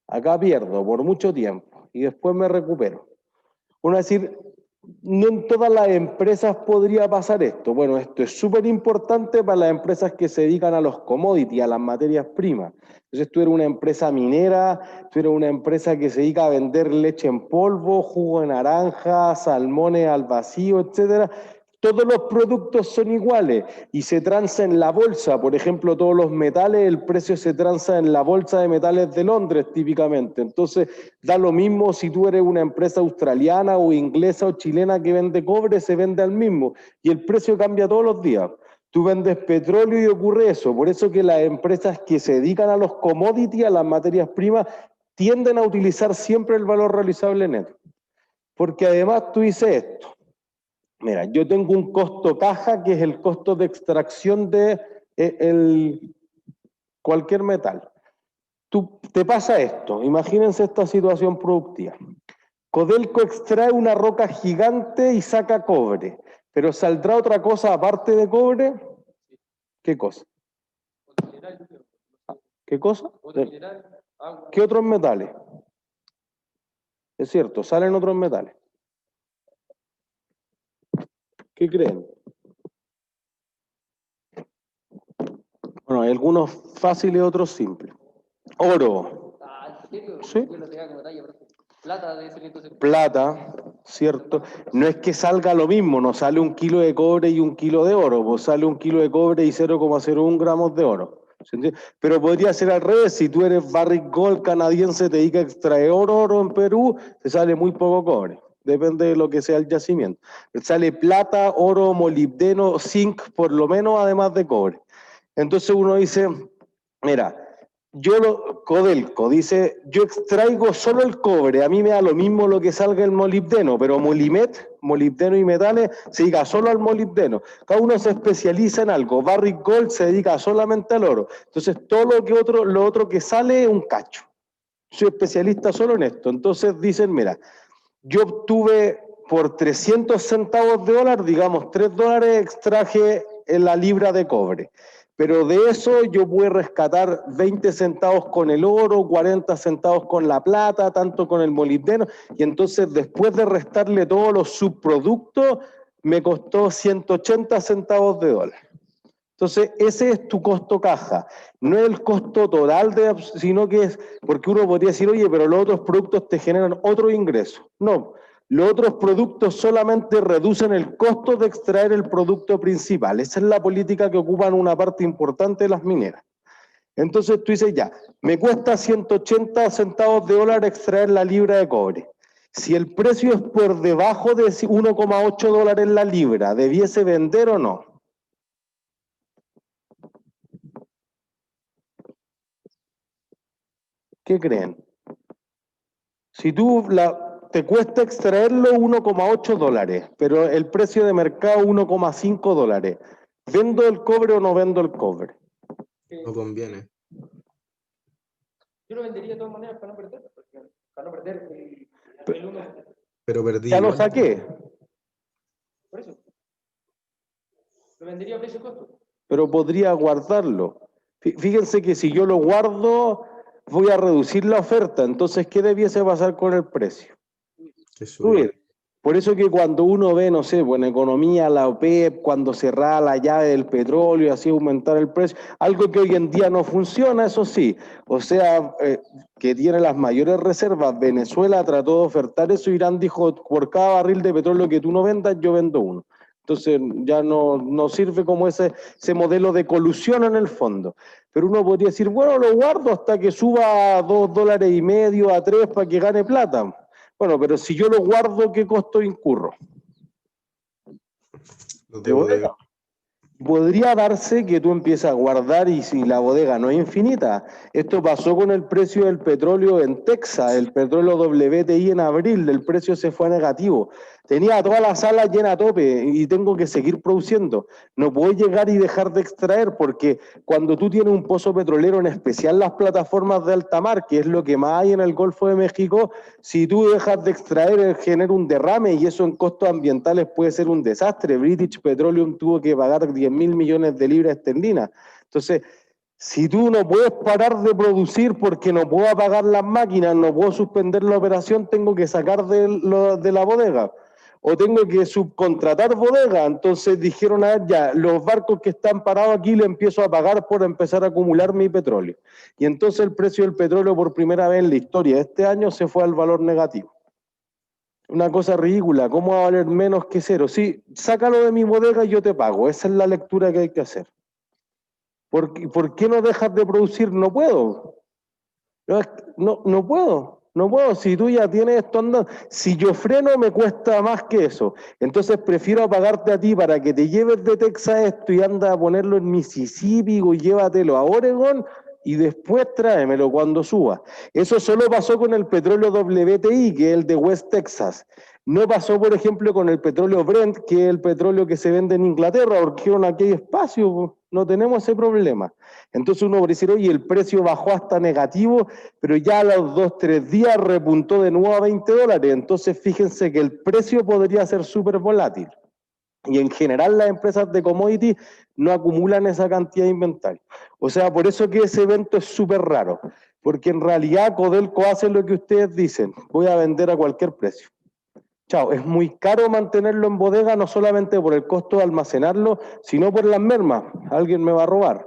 Acá pierdo por mucho tiempo y después me recupero. Uno va a decir, no en todas las empresas podría pasar esto. Bueno, esto es súper importante para las empresas que se dedican a los commodities, a las materias primas. Entonces tú eres una empresa minera, tú eres una empresa que se dedica a vender leche en polvo, jugo de naranja, salmones al vacío, etcétera. Todos los productos son iguales y se transa en la bolsa. Por ejemplo, todos los metales, el precio se transa en la bolsa de metales de Londres típicamente. Entonces, da lo mismo si tú eres una empresa australiana o inglesa o chilena que vende cobre, se vende al mismo. Y el precio cambia todos los días. Tú vendes petróleo y ocurre eso. Por eso que las empresas que se dedican a los commodities, a las materias primas, tienden a utilizar siempre el valor realizable neto. Porque además tú dices esto. Mira, yo tengo un costo caja que es el costo de extracción de cualquier metal. Te pasa esto, imagínense esta situación productiva. Codelco extrae una roca gigante y saca cobre, pero ¿saldrá otra cosa aparte de cobre? ¿Qué cosa? ¿Qué cosa? ¿Qué otros metales? Es cierto, salen otros metales. ¿Qué creen? Bueno, hay algunos fáciles, otros simples. Oro. ¿En serio? Sí. Yo lo tenía como talla, profe. Plata debe ser entonces. Plata, ¿cierto? No es que salga lo mismo, no sale 1 kilo de cobre y 1 kilo de oro, pues sale 1 kilo de cobre y 0,01 gramos de oro. Pero podría ser al revés, si tú eres Barrick Gold canadiense, te dedica a extraer oro en Perú, te sale muy poco cobre. Depende de lo que sea el yacimiento. Sale plata, oro, molibdeno, zinc, por lo menos, además de cobre. Entonces uno dice, mira, Codelco dice, yo extraigo solo el cobre, a mí me da lo mismo lo que salga el molibdeno, pero Molimet, molibdeno y metales, se dedica solo al molibdeno. Cada uno se especializa en algo. Barrick Gold se dedica solamente al oro. Entonces todo lo otro que sale es un cacho. soy especialista solo en esto. Entonces dicen, mira, yo obtuve por 300 centavos de dólar, digamos $3 extraje en la libra de cobre. Pero de eso yo pude rescatar 20 centavos con el oro, 40 centavos con la plata, tanto con el molibdeno, y entonces después de restarle todos los subproductos, me costó 180 centavos de dólar. Entonces, ese es tu costo caja. No es el costo total, sino que es, porque uno podría decir, oye, pero los otros productos te generan otro ingreso. No, los otros productos solamente reducen el costo de extraer el producto principal. Esa es la política que ocupan una parte importante de las mineras. Entonces tú dices, ya, me cuesta 180 centavos de dólar extraer la libra de cobre. Si el precio es por debajo de 1,8 dólares la libra, ¿debiese vender o no? ¿Qué creen? Si te cuesta extraerlo 1,8 dólares, pero el precio de mercado 1,5 dólares, ¿vendo el cobre o no vendo el cobre? No conviene. Yo lo vendería de todas maneras para no perder, para no perder el 1. Pero perdí Ya lo igual. saqué, Por eso. Lo vendería a precio costo. pero podría guardarlo. Fíjense que si yo lo guardo, voy a reducir la oferta. Entonces, ¿qué debiese pasar con el precio? Que sube. Subir. Por eso que cuando uno ve, no sé, en economía, la OPEP, cuando cerraba la llave del petróleo, así aumentar el precio, algo que hoy en día no funciona, eso sí. O sea, que tiene las mayores reservas. Venezuela trató de ofertar eso, Irán dijo, por cada barril de petróleo que tú no vendas, yo vendo uno. Entonces ya no sirve como ese modelo de colusión en el fondo. Pero uno podría decir, bueno, lo guardo hasta que suba a $2.50, a 3 para que gane plata. Bueno, pero si yo lo guardo, ¿qué costo incurro? Los De de bodega. bodega. Podría darse que tú empieces a guardar y si la bodega no es infinita. Esto pasó con el precio del petróleo en Texas, el petróleo WTI en abril, el precio se fue a negativo. Tenía toda la sala llena a tope y tengo que seguir produciendo. No puedo llegar y dejar de extraer porque cuando tú tienes un pozo petrolero, en especial las plataformas de alta mar, que es lo que más hay en el Golfo de México, si tú dejas de extraer genera un derrame y eso en costos ambientales puede ser un desastre. British Petroleum tuvo que pagar 10.000 millones de libras esterlinas. Entonces, si tú no puedes parar de producir porque no puedo apagar las máquinas, no puedo suspender la operación, tengo que sacar de la bodega. O tengo que subcontratar bodega. Entonces dijeron, a ver, ya, los barcos que están parados aquí le empiezo a pagar por empezar a acumular mi petróleo. Y entonces el precio del petróleo por primera vez en la historia de este año se fue al valor negativo. Una cosa ridícula, ¿cómo va a valer menos que cero? Sí, sácalo de mi bodega y yo te pago. Esa es la lectura que hay que hacer. ¿Por qué no dejas de producir? No puedo. No puedo. No puedo. Si tú ya tienes esto andando, si yo freno me cuesta más que eso. Entonces prefiero pagarte a ti para que te lleves de Texas esto y anda a ponerlo en Mississippi o llévatelo a Oregon y después tráemelo cuando suba. Eso solo pasó con el petróleo WTI, que es el de West Texas. No pasó, por ejemplo, con el petróleo Brent, que es el petróleo que se vende en Inglaterra, porque aquí hay espacio, no tenemos ese problema. Entonces uno puede decir, oye, el precio bajó hasta negativo, pero ya a los 2-3 días repuntó de nuevo a $20. Entonces fíjense que el precio podría ser súper volátil. Y en general las empresas de commodity no acumulan esa cantidad de inventario. O sea, por eso que ese evento es súper raro, porque en realidad Codelco hace lo que ustedes dicen, voy a vender a cualquier precio. Chao, es muy caro mantenerlo en bodega, no solamente por el costo de almacenarlo, sino por las mermas. Alguien me va a robar.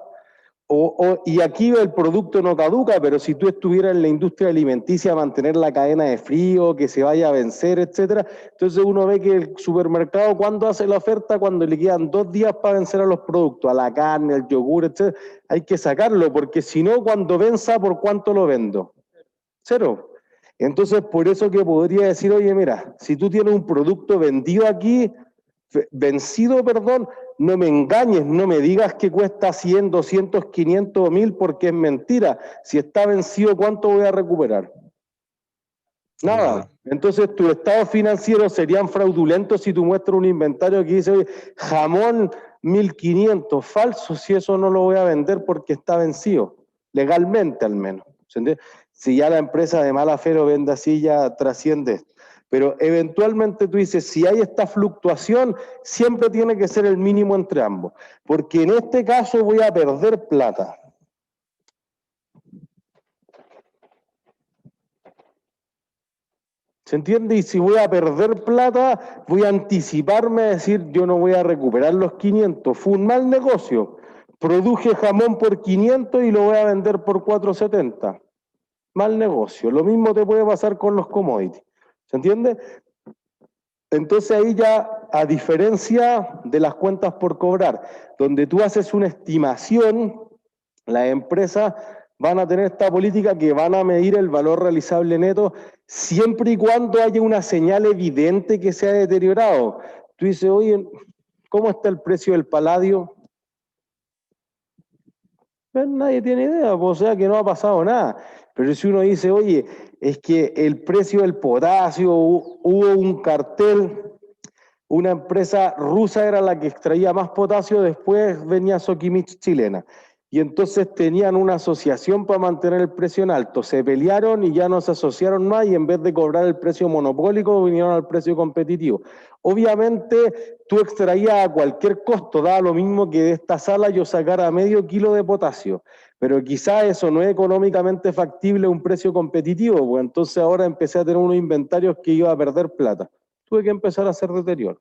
Y aquí el producto no caduca, pero si tú estuvieras en la industria alimenticia, mantener la cadena de frío, que se vaya a vencer, etcétera, entonces uno ve que el supermercado, ¿cuándo hace la oferta? Cuando le quedan 2 días para vencer a los productos, a la carne, al yogur, etcétera. Hay que sacarlo, porque si no, cuando venza, ¿por cuánto lo vendo? 0. Entonces, por eso que podría decir, oye, mira, si tú tienes un producto vendido aquí, vencido, perdón, no me engañes, no me digas que cuesta 100, 200, 500 o 1000 porque es mentira. Si está vencido, ¿cuánto voy a recuperar? Nada. Entonces, tus estados financieros serían fraudulentos si tú muestras un inventario que dice, oye, jamón 1500, falso, si eso no lo voy a vender porque está vencido, legalmente al menos. ¿Se entiende? Si ya la empresa de mala fe lo vende así, ya trasciende esto. Pero eventualmente tú dices, si hay esta fluctuación, siempre tiene que ser el mínimo entre ambos. Porque en este caso voy a perder plata. ¿Se entiende? Y si voy a perder plata, voy a anticiparme a decir, yo no voy a recuperar los 500. Fue un mal negocio. Produje jamón por 500 y lo voy a vender por 470. Mal negocio. Lo mismo te puede pasar con los commodities. ¿Se entiende? Entonces ahí ya, a diferencia de las cuentas por cobrar, donde tú haces una estimación, las empresas van a tener esta política que van a medir el valor realizable neto siempre y cuando haya una señal evidente que se ha deteriorado. Tú dices, oye, ¿cómo está el precio del paladio? Pues nadie tiene idea, o sea que no ha pasado nada. Pero si uno dice, oye, es que el precio del potasio, hubo un cartel, una empresa rusa era la que extraía más potasio, después venía Sokimich chilena. Y entonces tenían una asociación para mantener el precio en alto. Se pelearon y ya no se asociaron más y en vez de cobrar el precio monopólico, vinieron al precio competitivo. Obviamente, tú extraías a cualquier costo, daba lo mismo que de esta sala yo sacara medio kilo de potasio. Pero quizás eso no es económicamente factible a un precio competitivo, pues entonces ahora empecé a tener unos inventarios que iba a perder plata. Tuve que empezar a hacer deterioro.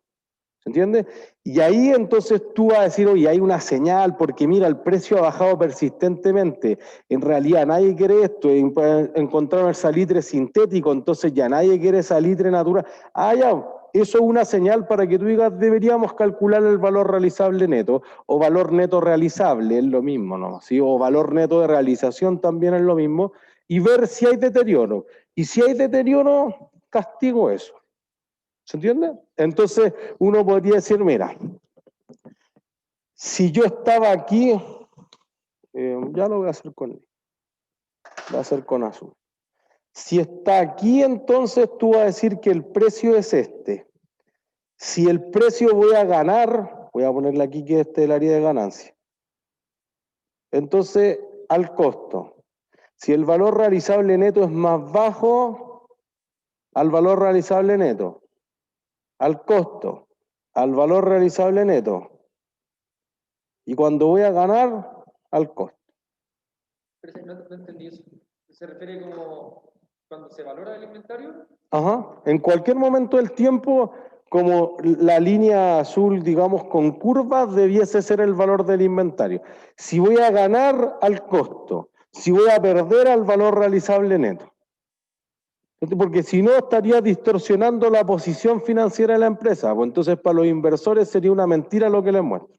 ¿Se entiende? Y ahí entonces tú vas a decir, oye, hay una señal, porque mira, el precio ha bajado persistentemente. En realidad nadie quiere esto, encontraron el salitre sintético, entonces ya nadie quiere salitre natural. Ah, ya, eso es una señal para que tú digas, deberíamos calcular el valor realizable neto, o valor neto realizable, es lo mismo, ¿no? ¿Sí? O valor neto de realización también es lo mismo, y ver si hay deterioro. Y si hay deterioro, castigo eso. ¿Se entiende? Entonces uno podría decir, mira, si yo estaba aquí, ya lo voy a hacer con azul. Si está aquí, entonces tú vas a decir que el precio es este. Si el precio voy a ganar, voy a ponerle aquí que este es el área de ganancia. Entonces, al costo. Si el valor realizable neto es más bajo, al valor realizable neto. Al costo, al valor realizable neto. Y cuando voy a ganar, al costo. Pero no entendí eso. ¿Se refiere como cuando se valora el inventario? Ajá. En cualquier momento del tiempo, como la línea azul, digamos, con curvas, debiese ser el valor del inventario. Si voy a ganar, al costo. Si voy a perder, al valor realizable neto. Porque si no, estaría distorsionando la posición financiera de la empresa. Pues entonces, para los inversores sería una mentira lo que les muestro.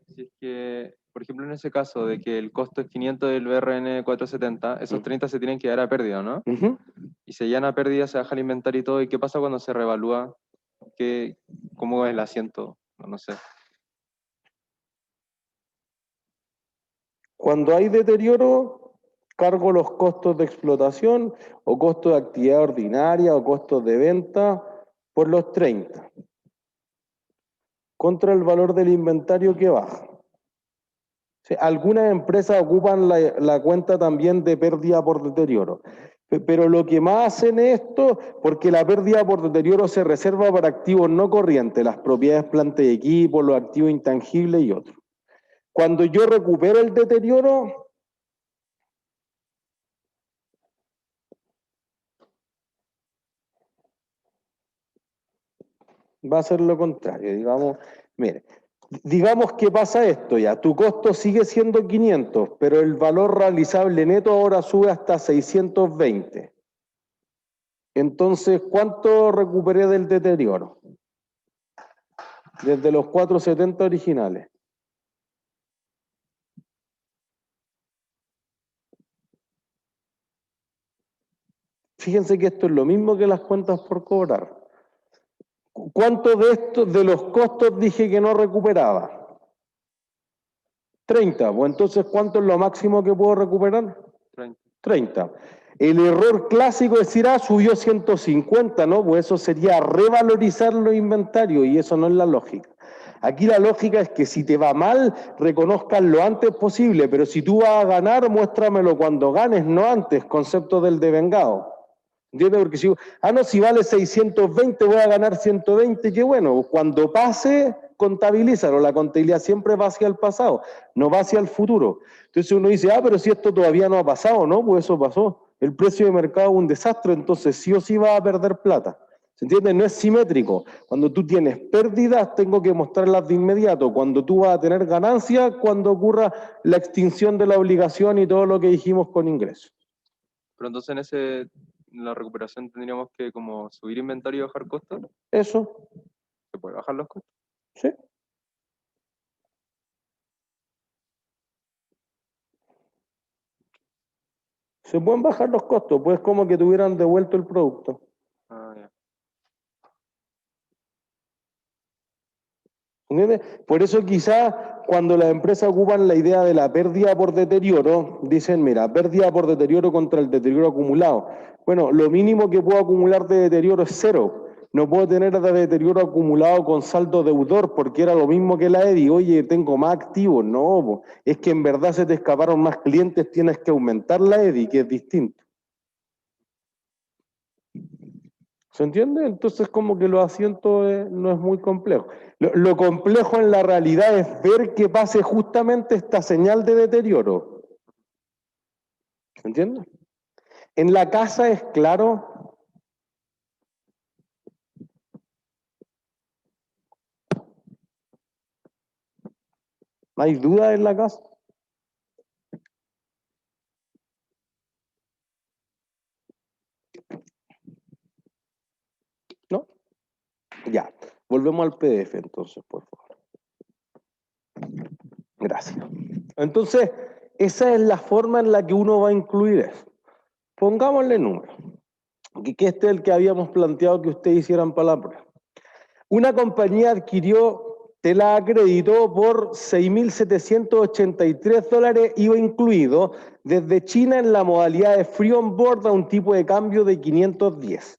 Si es que, por ejemplo, en ese caso de que el costo es 500 del BRN 470, esos 30 se tienen que dar a pérdida, ¿no? Y se llenan a pérdida, se baja el inventario y todo. ¿Y qué pasa cuando se revalúa? ¿Cómo es el asiento? No sé. Cuando hay deterioro, cargo los costos de explotación o costos de actividad ordinaria o costos de venta por los 30. Contra el valor del inventario que baja. Sí, algunas empresas ocupan la cuenta también de pérdida por deterioro. Pero lo que más hacen esto, porque la pérdida por deterioro se reserva para activos no corrientes, las propiedades, plantas y equipos, los activos intangibles y otros. Cuando yo recupero el deterioro, va a ser lo contrario. Digamos, mire, digamos que pasa esto ya, tu costo sigue siendo 500, pero el valor realizable neto ahora sube hasta 620. Entonces, ¿cuánto recuperé del deterioro? Desde los 470 originales. Fíjense que esto es lo mismo que las cuentas por cobrar. ¿Cuánto de estos, de los costos dije que no recuperaba? 30. Pues entonces, ¿cuánto es lo máximo que puedo recuperar? 30. El error clásico es decir, subió 150, ¿no? Pues eso sería revalorizar los inventarios y eso no es la lógica. Aquí la lógica es que si te va mal, reconozcas lo antes posible, pero si tú vas a ganar, muéstramelo cuando ganes, no antes, concepto del devengado. ¿Entiendes? Porque si, no, si vale 620, voy a ganar 120, qué bueno. Cuando pase, contabilízalo. La contabilidad siempre va hacia el pasado, no va hacia el futuro. Entonces uno dice, pero si esto todavía no ha pasado, ¿no? Pues eso pasó. El precio de mercado es un desastre, entonces sí o sí va a perder plata. ¿Se entiende? No es simétrico. Cuando tú tienes pérdidas, tengo que mostrarlas de inmediato. Cuando tú vas a tener ganancias, cuando ocurra la extinción de la obligación y todo lo que dijimos con ingresos. Pero entonces en la recuperación tendríamos que como subir inventario y bajar costos. Eso. ¿Se puede bajar los costos? Sí. Se pueden bajar los costos, pues como que tuvieran devuelto el producto. Ya. ¿Entiendes? Por eso quizás cuando las empresas ocupan la idea de la pérdida por deterioro, dicen, mira, pérdida por deterioro contra el deterioro acumulado. Bueno, lo mínimo que puedo acumular de deterioro es 0. No puedo tener de deterioro acumulado con saldo deudor, porque era lo mismo que la EDI. Oye, tengo más activos. No, es que en verdad se te escaparon más clientes, tienes que aumentar la EDI, que es distinto. ¿Se entiende? Entonces como que los asientos no es muy complejo. Lo complejo en la realidad es ver que pase justamente esta señal de deterioro. ¿Se entiende? En la casa es claro. ¿Hay duda en la casa? ¿No? Ya. Volvemos al PDF entonces, por favor. Gracias. Entonces, esa es la forma en la que uno va a incluir eso. Pongámosle número. Que este es el que habíamos planteado que ustedes hicieran para la prueba. Una compañía adquirió tela a crédito por $6.783, IVA incluido, desde China en la modalidad de free on board a un tipo de cambio de 510.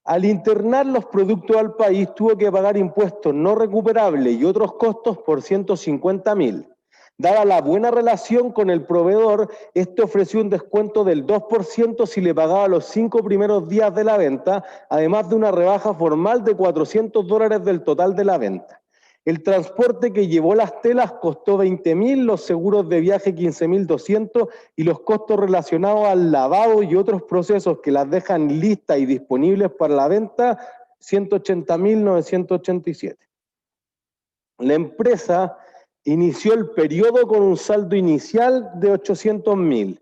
Al internar los productos al país, tuvo que pagar impuestos no recuperables y otros costos por $150.000. Dada la buena relación con el proveedor, este ofreció un descuento del 2% si le pagaba los 5 primeros días de la venta, además de una rebaja formal de $400 del total de la venta. El transporte que llevó las telas costó $20.000, los seguros de viaje $15.200 y los costos relacionados al lavado y otros procesos que las dejan listas y disponibles para la venta, $180.987. La empresa inició el periodo con un saldo inicial de $800.000.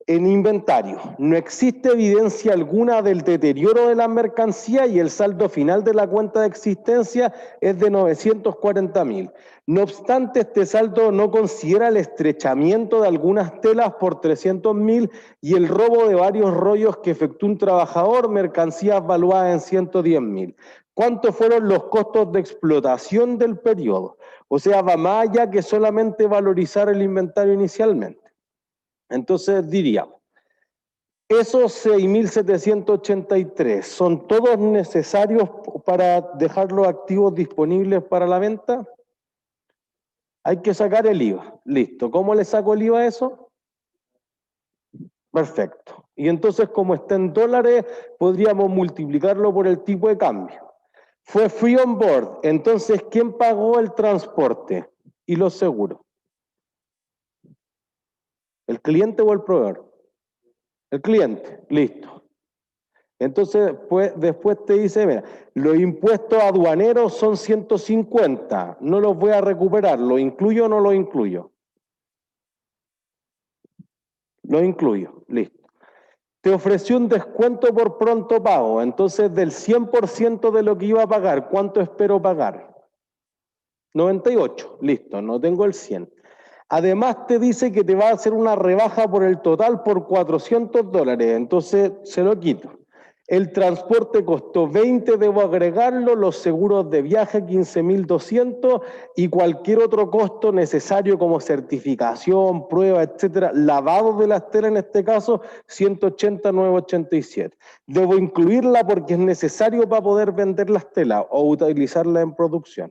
En inventario, no existe evidencia alguna del deterioro de la mercancía y el saldo final de la cuenta de existencia es de $940.000. No obstante, este saldo no considera el estrechamiento de algunas telas por $300.000 y el robo de varios rollos que efectuó un trabajador, mercancías valuadas en $110.000. ¿Cuántos fueron los costos de explotación del periodo? O sea, va más allá que solamente valorizar el inventario inicialmente. Entonces diríamos, esos 6.783 son todos necesarios para dejar los activos disponibles para la venta. Hay que sacar el IVA. Listo. ¿Cómo le saco el IVA a eso? Perfecto. Y entonces, como está en dólares, podríamos multiplicarlo por el tipo de cambio. Fue free on board. Entonces, ¿quién pagó el transporte y los seguros? ¿El cliente o el proveedor? El cliente, listo. Entonces, pues, después te dice, mira, los impuestos aduaneros son 150, no los voy a recuperar, ¿lo incluyo o no lo incluyo? Lo incluyo, listo. Te ofreció un descuento por pronto pago, entonces del 100% de lo que iba a pagar, ¿cuánto espero pagar? 98, listo, no tengo el 100. Además te dice que te va a hacer una rebaja por el total por $400, entonces se lo quito. El transporte costó 20, debo agregarlo, los seguros de viaje 15.200 y cualquier otro costo necesario como certificación, prueba, etcétera, lavado de las telas en este caso, 180.987. Debo incluirla porque es necesario para poder vender las telas o utilizarlas en producción.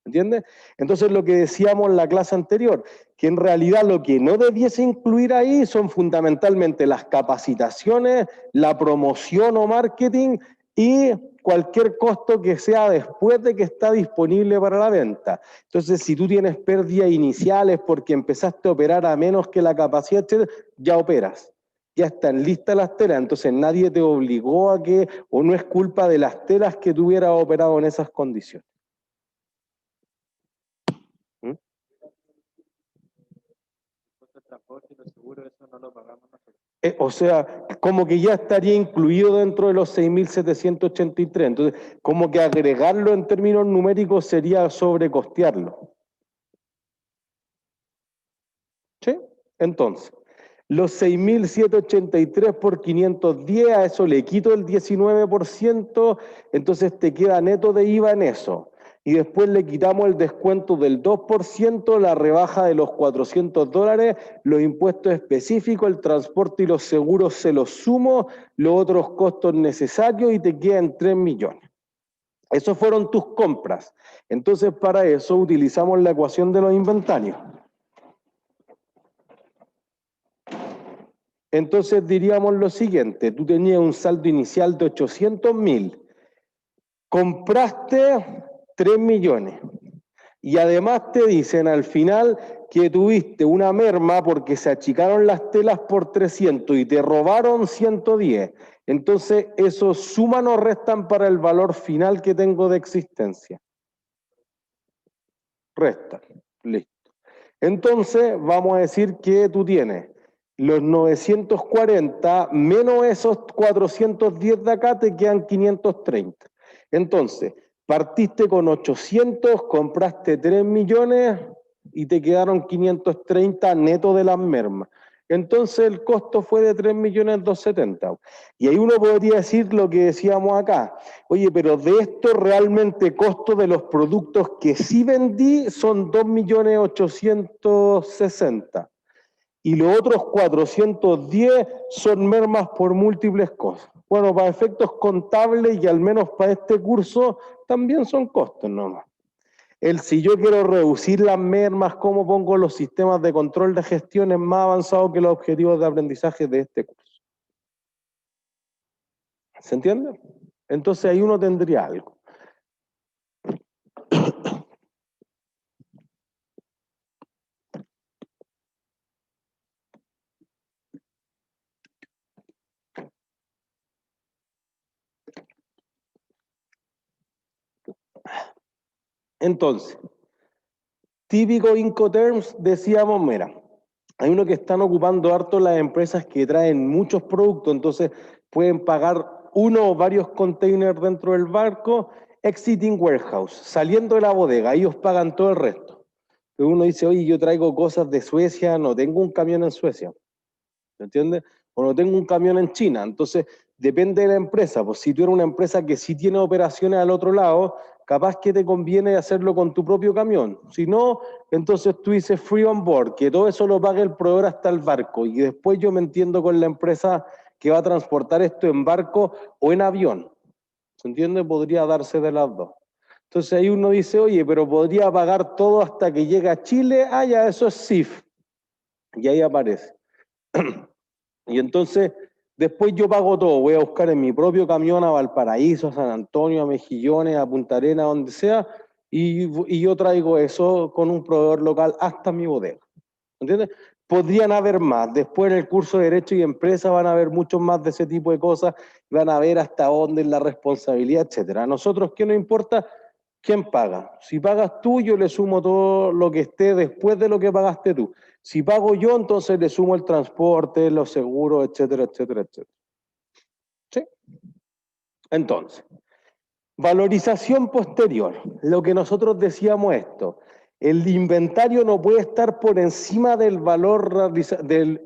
¿Entiendes? Entonces lo que decíamos en la clase anterior, que en realidad lo que no debiese incluir ahí son fundamentalmente las capacitaciones, la promoción o marketing y cualquier costo que sea después de que está disponible para la venta. Entonces, si tú tienes pérdidas iniciales porque empezaste a operar a menos que la capacidad, etcétera, ya operas. Ya están listas las telas, entonces nadie te obligó a que, o no es culpa de las telas que tú hubieras operado en esas condiciones. O sea, como que ya estaría incluido dentro de los 6.783. Entonces, como que agregarlo en términos numéricos sería sobrecostearlo. ¿Sí? Entonces, los 6.783 por 510, a eso le quito el 19%, entonces te queda neto de IVA en eso. Y después le quitamos el descuento del 2%, la rebaja de los $400, los impuestos específicos, el transporte y los seguros se los sumo, los otros costos necesarios y te quedan 3 millones. Esos fueron tus compras. Entonces, para eso utilizamos la ecuación de los inventarios. Entonces diríamos lo siguiente, tú tenías un saldo inicial de 800.000, compraste 3 millones y además te dicen al final que tuviste una merma porque se achicaron las telas por 300 y te robaron 110. Entonces esos suman o restan para el valor final que tengo de existencia. Restan, listo. Entonces vamos a decir que tú tienes los 940 menos esos 410 de acá te quedan 530. Entonces, partiste con 800, compraste 3 millones y te quedaron 530 neto de las mermas. Entonces el costo fue de 3.270.000. Y ahí uno podría decir lo que decíamos acá. Oye, pero de esto realmente costo de los productos que sí vendí son 2.860.000. Y los otros 410 son mermas por múltiples cosas. Bueno, para efectos contables y al menos para este curso también son costos nomás. Si yo quiero reducir las mermas, ¿cómo pongo los sistemas de control de gestión es más avanzado que los objetivos de aprendizaje de este curso? ¿Se entiende? Entonces ahí uno tendría algo. Entonces, típico Incoterms, decíamos, mira, hay uno que están ocupando harto las empresas que traen muchos productos, entonces pueden pagar uno o varios containers dentro del barco, exiting warehouse, saliendo de la bodega, ellos pagan todo el resto. Pero uno dice, oye, yo traigo cosas de Suecia, no tengo un camión en Suecia, ¿me entiendes? O no tengo un camión en China, entonces depende de la empresa, pues si tú eres una empresa que sí tiene operaciones al otro lado, capaz que te conviene hacerlo con tu propio camión. Si no, entonces tú dices free on board, que todo eso lo pague el proveedor hasta el barco. Y después yo me entiendo con la empresa que va a transportar esto en barco o en avión. ¿Se entiende? Podría darse de las dos. Entonces ahí uno dice, oye, pero podría pagar todo hasta que llegue a Chile. Ah, ya, eso es SIF. Y ahí aparece. Y entonces, después yo pago todo, voy a buscar en mi propio camión a Valparaíso, a San Antonio, a Mejillones, a Punta Arenas, donde sea, y yo traigo eso con un proveedor local hasta mi bodega. ¿Entiendes? Podrían haber más. Después en el curso de Derecho y Empresa van a haber muchos más de ese tipo de cosas, van a ver hasta dónde es la responsabilidad, etcétera. A nosotros, ¿qué nos importa? ¿Quién paga? Si pagas tú, yo le sumo todo lo que esté después de lo que pagaste tú. Si pago yo, entonces le sumo el transporte, los seguros, etcétera, etcétera, etcétera. ¿Sí? Entonces, valorización posterior. Lo que nosotros decíamos esto. El inventario no puede estar por encima del valor,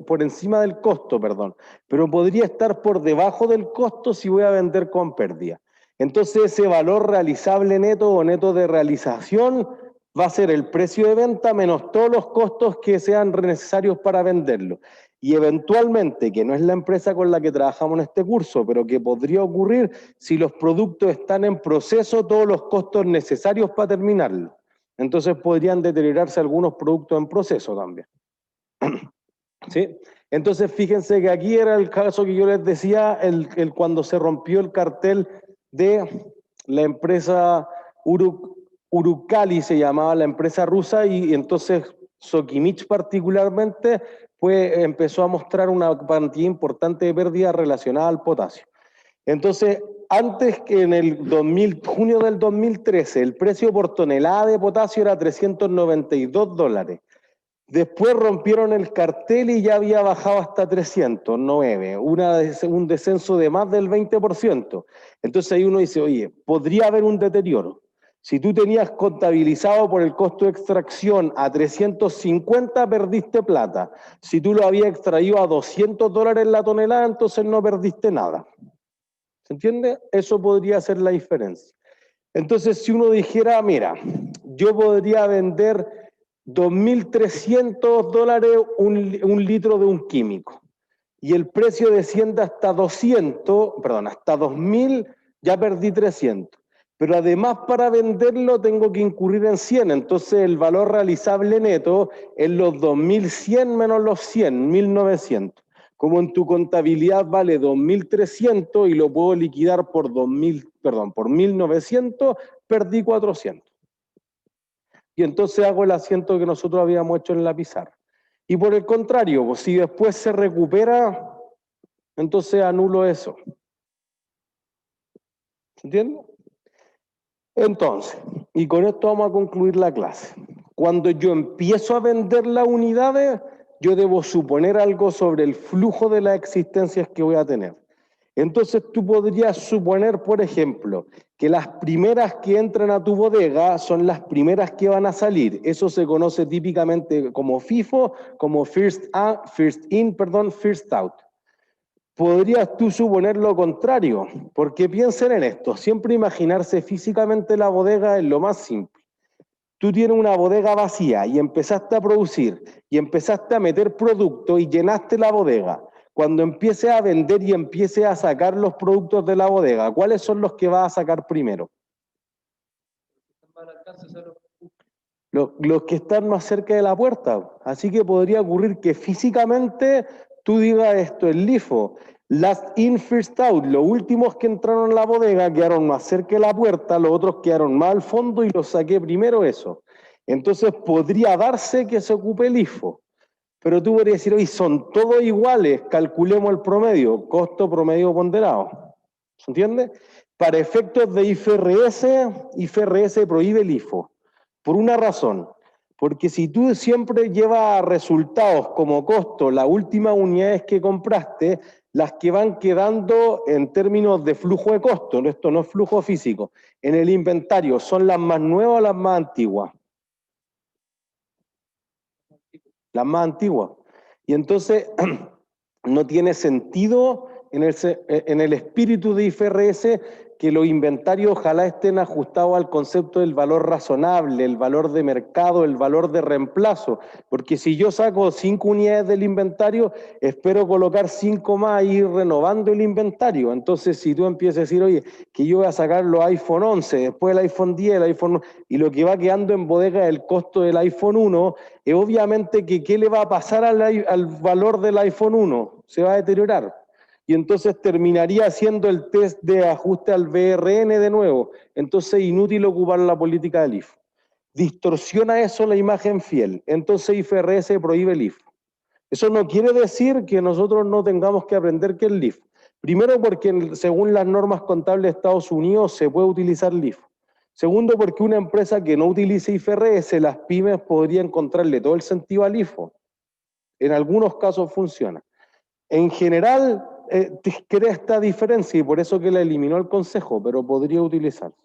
por encima del costo, perdón, pero podría estar por debajo del costo si voy a vender con pérdida. Entonces ese valor realizable neto o neto de realización va a ser el precio de venta menos todos los costos que sean necesarios para venderlo. Y eventualmente, que no es la empresa con la que trabajamos en este curso, pero que podría ocurrir si los productos están en proceso, todos los costos necesarios para terminarlo. Entonces podrían deteriorarse algunos productos en proceso también. ¿Sí? Entonces fíjense que aquí era el caso que yo les decía, cuando se rompió el cartel de la empresa Uralkali, se llamaba la empresa rusa, y entonces Sokimich particularmente empezó a mostrar una cantidad importante de pérdidas relacionadas al potasio. Entonces, antes que en el junio del 2013, el precio por tonelada de potasio era $392. Después rompieron el cartel y ya había bajado hasta 309, un descenso de más del 20%. Entonces ahí uno dice, oye, podría haber un deterioro. Si tú tenías contabilizado por el costo de extracción a 350, perdiste plata. Si tú lo habías extraído a $200 la tonelada, entonces no perdiste nada. ¿Se entiende? Eso podría ser la diferencia. Entonces, si uno dijera, mira, yo podría vender $2.300 un litro de un químico, y el precio desciende hasta 200, perdón, hasta 2.000, ya perdí 300. Pero además para venderlo tengo que incurrir en 100, entonces el valor realizable neto es los 2.100 menos los 100, 1.900. Como en tu contabilidad vale 2.300 y lo puedo liquidar por 1.900, perdí 400. Y entonces hago el asiento que nosotros habíamos hecho en la pizarra. Y por el contrario, pues si después se recupera, entonces anulo eso. ¿Se entiende? Entonces, y con esto vamos a concluir la clase. Cuando yo empiezo a vender las unidades, yo debo suponer algo sobre el flujo de las existencias que voy a tener. Entonces tú podrías suponer, por ejemplo, que las primeras que entran a tu bodega son las primeras que van a salir. Eso se conoce típicamente como FIFO, como First In, First Out. Podrías tú suponer lo contrario, porque piensen en esto, siempre imaginarse físicamente la bodega es lo más simple. Tú tienes una bodega vacía y empezaste a producir y empezaste a meter producto y llenaste la bodega. Cuando empieces a vender y empieces a sacar los productos de la bodega, ¿cuáles son los que vas a sacar primero? Los que están más cerca de la puerta. Así que podría ocurrir que físicamente tú digas esto, el LIFO, last in, first out, los últimos que entraron a la bodega quedaron más cerca de la puerta, los otros quedaron más al fondo y los saqué primero eso. Entonces podría darse que se ocupe el LIFO. Pero tú podrías decir, oye, son todos iguales, calculemos el promedio, costo promedio ponderado. ¿Se entiende? Para efectos de IFRS prohíbe el IFO. Por una razón, porque si tú siempre llevas resultados como costo las últimas unidades que compraste, las que van quedando en términos de flujo de costo, esto no es flujo físico, en el inventario, ¿son las más nuevas o las más antiguas? Las más antiguas. Y entonces no tiene sentido en el espíritu de IFRS que los inventarios ojalá estén ajustados al concepto del valor razonable, el valor de mercado, el valor de reemplazo, porque si yo saco 5 unidades del inventario, espero colocar 5 más y ir renovando el inventario. Entonces, si tú empiezas a decir, oye, que yo voy a sacar los iPhone 11, después el iPhone 10, el iPhone, y lo que va quedando en bodega es el costo del iPhone 1, obviamente que ¿qué le va a pasar al valor del iPhone 1? Se va a deteriorar. Y entonces terminaría haciendo el test de ajuste al BRN de nuevo. Entonces inútil ocupar la política del IFO. Distorsiona eso la imagen fiel. Entonces IFRS prohíbe el IFO. Eso no quiere decir que nosotros no tengamos que aprender qué es el IFO. Primero porque según las normas contables de Estados Unidos se puede utilizar el IFO. Segundo porque una empresa que no utilice IFRS, las pymes podrían encontrarle todo el sentido al IFO. En algunos casos funciona. En general, crea esta diferencia y por eso que la eliminó el Consejo, pero podría utilizarse.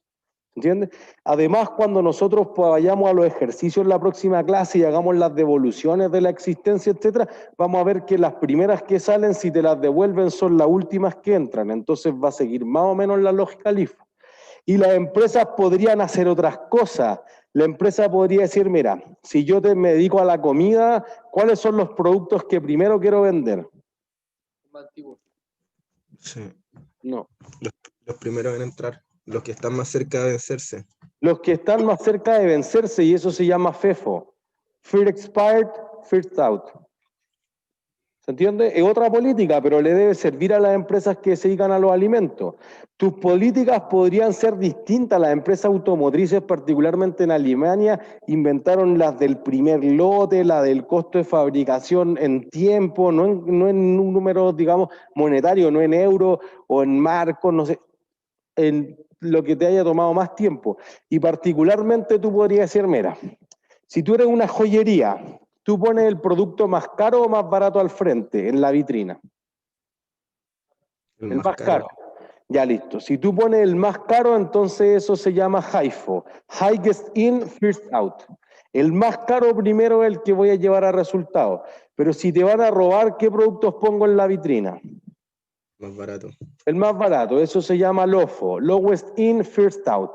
¿Entiendes? Además, cuando nosotros vayamos a los ejercicios en la próxima clase y hagamos las devoluciones de la existencia, etcétera, vamos a ver que las primeras que salen, si te las devuelven, son las últimas que entran. Entonces va a seguir más o menos la lógica LIFO. Y las empresas podrían hacer otras cosas. La empresa podría decir, mira, si yo me dedico a la comida, ¿cuáles son los productos que primero quiero vender? Más antiguo. Sí. No. Los primeros en entrar. Los que están más cerca de vencerse. Los que están más cerca de vencerse, y eso se llama FEFO. First Expired, First Out. ¿Se entiende? Es otra política, pero le debe servir a las empresas que se dedican a los alimentos. Tus políticas podrían ser distintas. Las empresas automotrices, particularmente en Alemania, inventaron las del primer lote, la del costo de fabricación en tiempo, no en un número, digamos, monetario, no en euros o en marcos, no sé, en lo que te haya tomado más tiempo. Y particularmente tú podrías decir, mira, si tú eres una joyería, tú pones el producto más caro o más barato al frente, en la vitrina. El más caro. Ya listo. Si tú pones el más caro, entonces eso se llama HIFO. Highest in, first out. El más caro primero es el que voy a llevar a resultados. Pero si te van a robar, ¿qué productos pongo en la vitrina? Más barato. El más barato. Eso se llama LOFO. Lowest in, first out.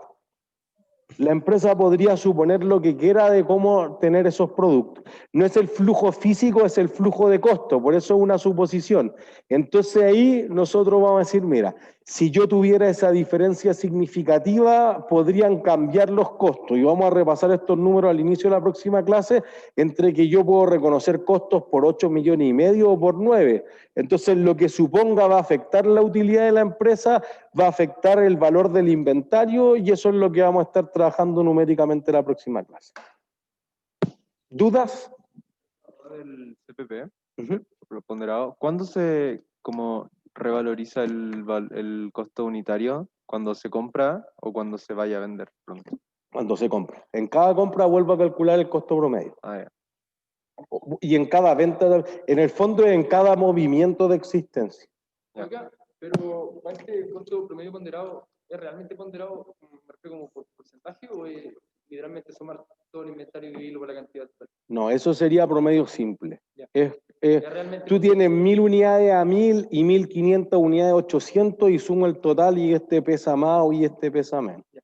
La empresa podría suponer lo que quiera de cómo tener esos productos. No es el flujo físico, es el flujo de costo, por eso es una suposición. Entonces ahí nosotros vamos a decir, mira, si yo tuviera esa diferencia significativa, podrían cambiar los costos. Y vamos a repasar estos números al inicio de la próxima clase, entre que yo puedo reconocer costos por 8,5 millones o por 9. Entonces lo que suponga va a afectar la utilidad de la empresa, va a afectar el valor del inventario, y eso es lo que vamos a estar trabajando numéricamente en la próxima clase. ¿Dudas? El CPP, lo ponderado, ¿cuándo se como revaloriza el costo unitario? ¿Cuando se compra o cuando se vaya a vender pronto? Cuando se compra. En cada compra vuelvo a calcular el costo promedio. Ah, ya. Y en cada venta, en el fondo en cada movimiento de existencia. Oiga, pero este costo promedio ponderado, ¿es realmente ponderado, me refiero como por porcentaje, o es literalmente sumar todo el inventario y dividirlo por la cantidad total? No, eso sería promedio simple. Ya. Tú tienes 1.000 unidades a 1.000 y 1.500 unidades a 800 y sumo el total y este pesa más y este pesa menos. Ya.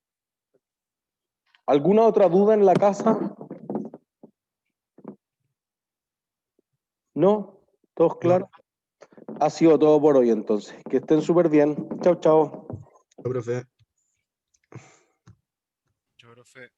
¿Alguna otra duda en la casa? ¿No? ¿Todos claros? Ha sido todo por hoy entonces. Que estén súper bien. Chao, chao. Profe. Yo, profe.